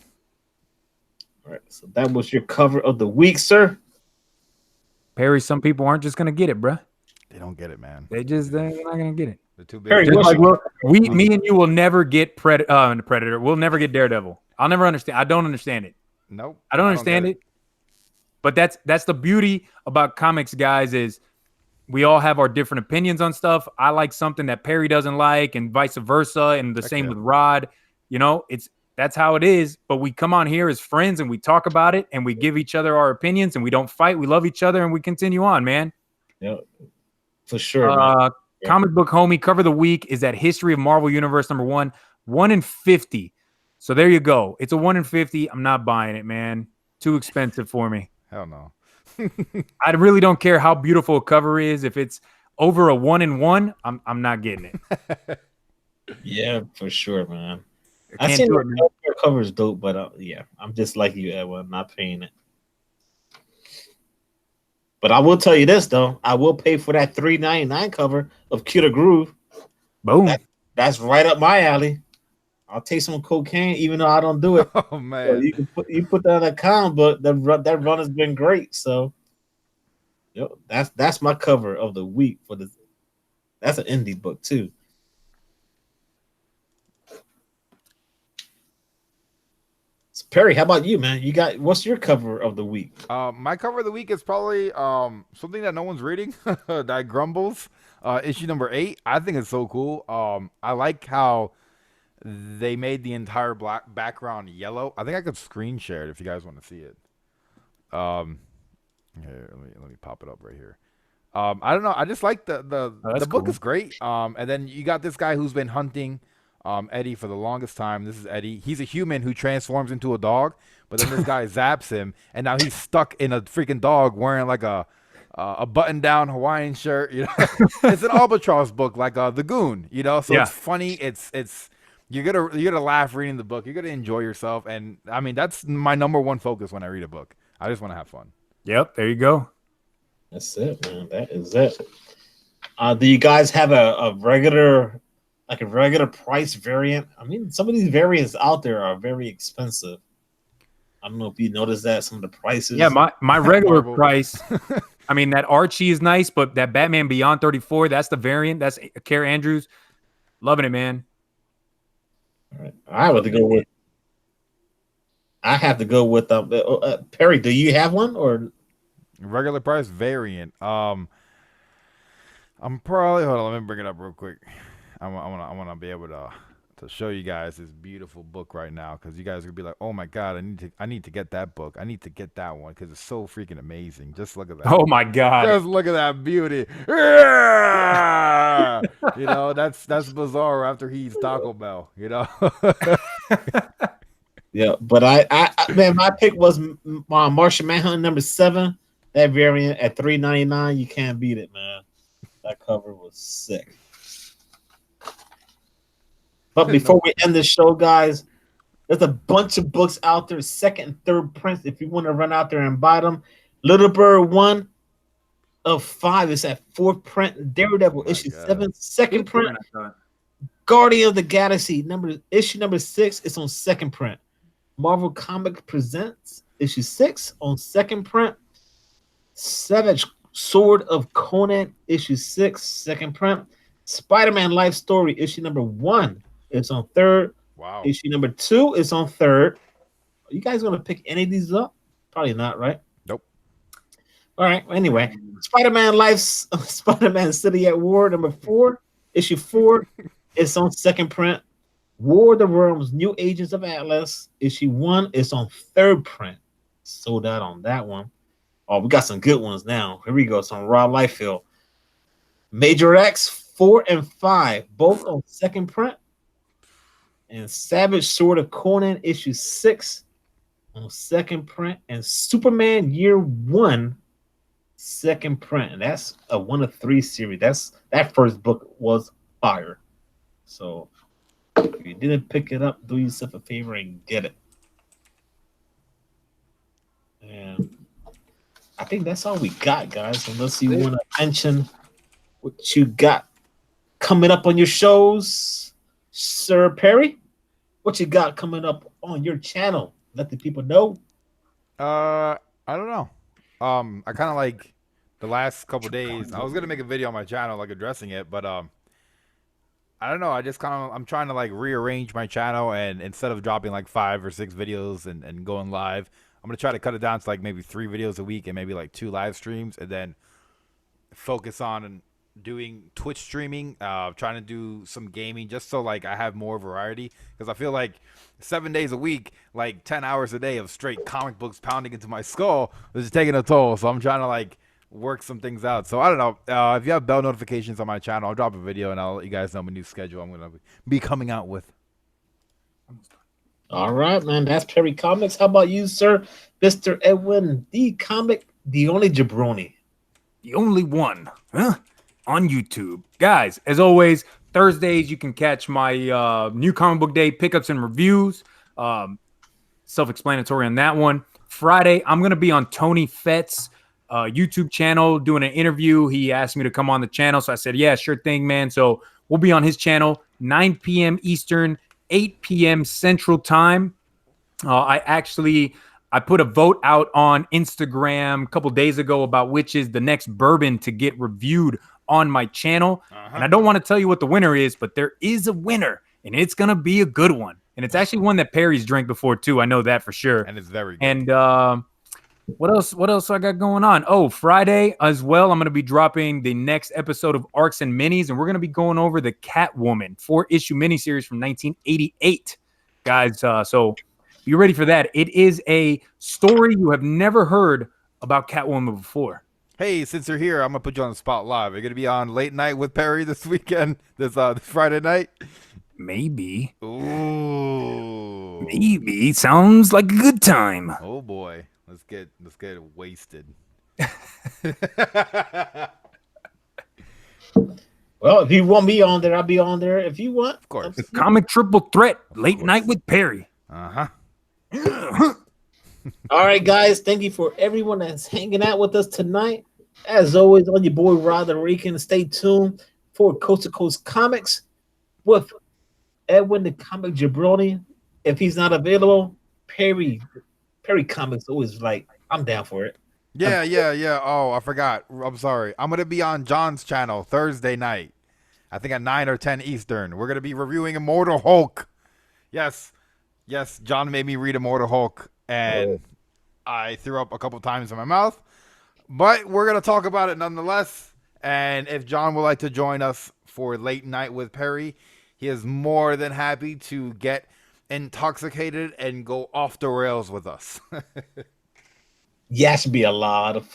Speaker 2: All right, so that was your cover of the week, sir.
Speaker 3: Perry, some people aren't just gonna get it, bruh.
Speaker 1: They don't get it, man.
Speaker 3: They're not gonna get it.
Speaker 1: They're too
Speaker 2: Perry,
Speaker 1: busy.
Speaker 3: Just
Speaker 2: what's
Speaker 3: like
Speaker 2: your
Speaker 3: me and you will never get Predator. We'll never get Daredevil. I'll never understand. I don't understand it.
Speaker 1: Nope.
Speaker 3: I don't
Speaker 1: get
Speaker 3: understand it. But that's the beauty about comics, guys, is we all have our different opinions on stuff. I like something that Perry doesn't like, and vice versa, and the
Speaker 1: Heck
Speaker 3: same
Speaker 1: yeah.
Speaker 3: with Rod. You know, that's how it is. But we come on here as friends and we talk about it and we give each other our opinions and we don't fight. We love each other and we continue on, man.
Speaker 2: Yeah, for sure, man. Yeah.
Speaker 3: Comic book homie cover of the week is that History of Marvel Universe number 1 in 50. So there you go. It's a 1 in 50. I'm not buying it, man. Too expensive for me.
Speaker 1: Hell no.
Speaker 3: I really don't care how beautiful a cover is. If it's over a 1 in 1, I'm not getting it.
Speaker 2: Yeah, for sure, man.
Speaker 3: I
Speaker 2: I
Speaker 3: can't
Speaker 2: seen
Speaker 3: do it, man.
Speaker 2: the cover is dope, but yeah, I'm just like you, Edwin, not paying it. But I will tell you this though, I will pay for that $3.99 cover of Killer Groove.
Speaker 3: Boom.
Speaker 2: That's right up my alley. I'll take some cocaine, even though I don't do it.
Speaker 1: Oh
Speaker 2: So
Speaker 1: man.
Speaker 2: you put that in a comic book. That run has been great. So, that's my cover of the week for this. That's an indie book too. So Perry, how about you, man? What's your cover of the week?
Speaker 1: My cover of the week is probably something that no one's reading. That Grumbles. Issue number 8. I think it's so cool. I like how they made the entire black background yellow. I think I could screen share it if you guys want to see it. Here, let me pop it up right here. I don't know. I just like the
Speaker 3: that's
Speaker 1: book
Speaker 3: cool.
Speaker 1: is great. And then you got this guy who's been hunting Eddie for the longest time. This is Eddie. He's a human who transforms into a dog, but then this guy zaps him, and now he's stuck in a freaking dog wearing like a button-down Hawaiian shirt. You know, it's an albatross book, like the Goon. You know, so
Speaker 3: Yeah.
Speaker 1: it's funny. It's you're gonna laugh reading the book. You're gonna enjoy yourself, and I mean that's my number one focus when I read a book. I just want to have fun.
Speaker 3: Yep. There you go.
Speaker 2: That's it, man. That is it. Do you guys have a regular price variant? I mean, some of these variants out there are very expensive. I don't know if you noticed that some of the prices.
Speaker 3: Yeah, my regular
Speaker 1: Marvel.
Speaker 3: price. I mean, that Archie is nice, but that Batman Beyond 34, that's the variant. That's Care Andrews. Loving it, man.
Speaker 2: All right. I have to go with Perry. Do you have one or?
Speaker 1: Regular price variant. I'm probably hold on. Let me bring it up real quick. I want to be able to show you guys this beautiful book right now because you guys are gonna be like, oh my god, I need to get that book. I need to get that one because it's so freaking amazing. Just look at that.
Speaker 3: Oh my God.
Speaker 1: Just look at that beauty. Yeah! You know that's bizarre after he eats Taco Bell. You know.
Speaker 2: Yeah, but man, my pick was Martian Manhunt number 7. That variant at $3.99. You can't beat it, man. That cover was sick. But before we end the show, guys, there's a bunch of books out there, second and third prints. If you want to run out there and buy them, Little Bird 1 of 5 is at 4th print. Daredevil issue 7, second print. Guardian of the Galaxy issue number 6 is on second print. Marvel Comics Presents issue 6 on second print. Savage Sword of Conan issue 6, second print. Spider-Man Life Story issue number 1 is on third.
Speaker 1: Wow.
Speaker 2: Issue number 2 is on third. Are you guys gonna pick any of these up? Probably not, right?
Speaker 1: Nope.
Speaker 2: All right. Anyway, Spider-Man City at War number 4, issue 4 is on second print. War of the Realms, New Agents of Atlas, issue 1 is on third print. Sold out on that one. Oh, we got some good ones now. Here we go. Some Rob Liefeld. Major X 4 and 5, both on second print. And Savage Sword of Conan issue 6 on second print. And Superman Year 1 second print. And that's a 1 of 3 series. That first book was fire. So if you didn't pick it up, do yourself a favor and get it. And I think that's all we got, guys. Unless you want to mention what you got coming up on your shows, Sir Perry. What you got coming up on your channel? Let the people know.
Speaker 1: I don't know. I kind of like the last couple days. I was gonna make a video on my channel, like addressing it, but I don't know. I just kind of I'm trying to like rearrange my channel, and instead of dropping like 5 or 6 videos and going live, I'm gonna try to cut it down to like maybe 3 videos a week and maybe like 2 live streams, and then focus on doing Twitch streaming, trying to do some gaming, just so like I have more variety. Because I feel like 7 days a week, like 10 hours a day of straight comic books pounding into my skull is taking a toll. So I'm trying to like work some things out. So I don't know. If you have bell notifications on my channel, I'll drop a video and I'll let you guys know my new schedule I'm gonna be coming out with.
Speaker 2: All right, man. That's Perry Comics. How about you, sir, Mr. Edwin, the comic, the only jabroni?
Speaker 3: The only one, huh? On YouTube. Guys, as always, Thursdays you can catch my new comic book day pickups and reviews. Self-explanatory on that one. Friday, I'm going to be on Tony Fett's YouTube channel doing an interview. He asked me to come on the channel, so I said, yeah, sure thing, man. So we'll be on his channel, 9 p.m. Eastern, 8 p.m. Central Time. I put a vote out on Instagram a couple days ago about which is the next bourbon to get reviewed on my channel. And I don't want to tell you what the winner is, but there is a winner, and it's going to be a good one. And it's actually one that Perry's drank before, too. I know that for sure.
Speaker 1: And it's very good.
Speaker 3: And what else I got going on? Oh, Friday as well, I'm going to be dropping the next episode of Arcs and Minis, and we're going to be going over the Catwoman 4-issue miniseries from 1988. Guys, so be ready for that. It is a story you have never heard about Catwoman before.
Speaker 1: Hey, since you're here, I'm gonna put you on the spot live. Are you gonna be on Late Night with Perry this weekend? This Friday night?
Speaker 3: Maybe.
Speaker 1: Ooh.
Speaker 3: Maybe. Sounds like a good time.
Speaker 1: Oh boy. Let's get wasted.
Speaker 2: Well, if you want me on there, I'll be on there. If you want,
Speaker 1: of course.
Speaker 3: The comic triple threat, Late Night with Perry.
Speaker 1: Uh-huh.
Speaker 2: All right, guys. Thank you for everyone that's hanging out with us tonight. As always, on your boy Rod the Rican. Stay tuned for Coast to Coast Comics with Edwin the Comic Jabroni. If he's not available, Perry Comics always like, I'm down for it.
Speaker 1: Yeah. Oh, I forgot. I'm sorry. I'm gonna be on John's channel Thursday night. I think at 9 or 10 Eastern. We're gonna be reviewing Immortal Hulk. Yes. John made me read Immortal Hulk, and I threw up a couple times in my mouth. But we're gonna talk about it nonetheless. And if John would like to join us for Late Night with Perry, he is more than happy to get intoxicated and go off the rails with us.
Speaker 2: Yeah, that should be a lot of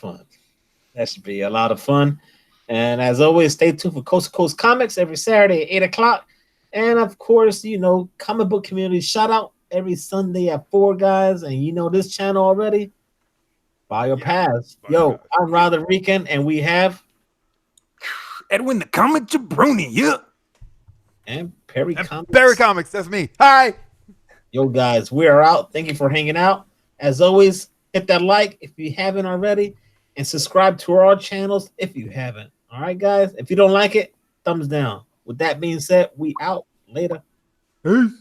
Speaker 2: fun. And as always, stay tuned for Coast to Coast Comics every Saturday at 8 o'clock. And of course, comic book community shout out every Sunday at 4, guys. And you know this channel already. Buy your pass. Yo, I'm Rod the Rican, and we have
Speaker 3: Edwin the Comic Jabroni, yeah.
Speaker 2: And Perry Comics.
Speaker 1: Perry Comics, that's me. Hi.
Speaker 2: Yo, guys, we are out. Thank you for hanging out. As always, hit that like if you haven't already, and subscribe to our channels if you haven't. All right, guys. If you don't like it, thumbs down. With that being said, we out. Later.
Speaker 3: Peace.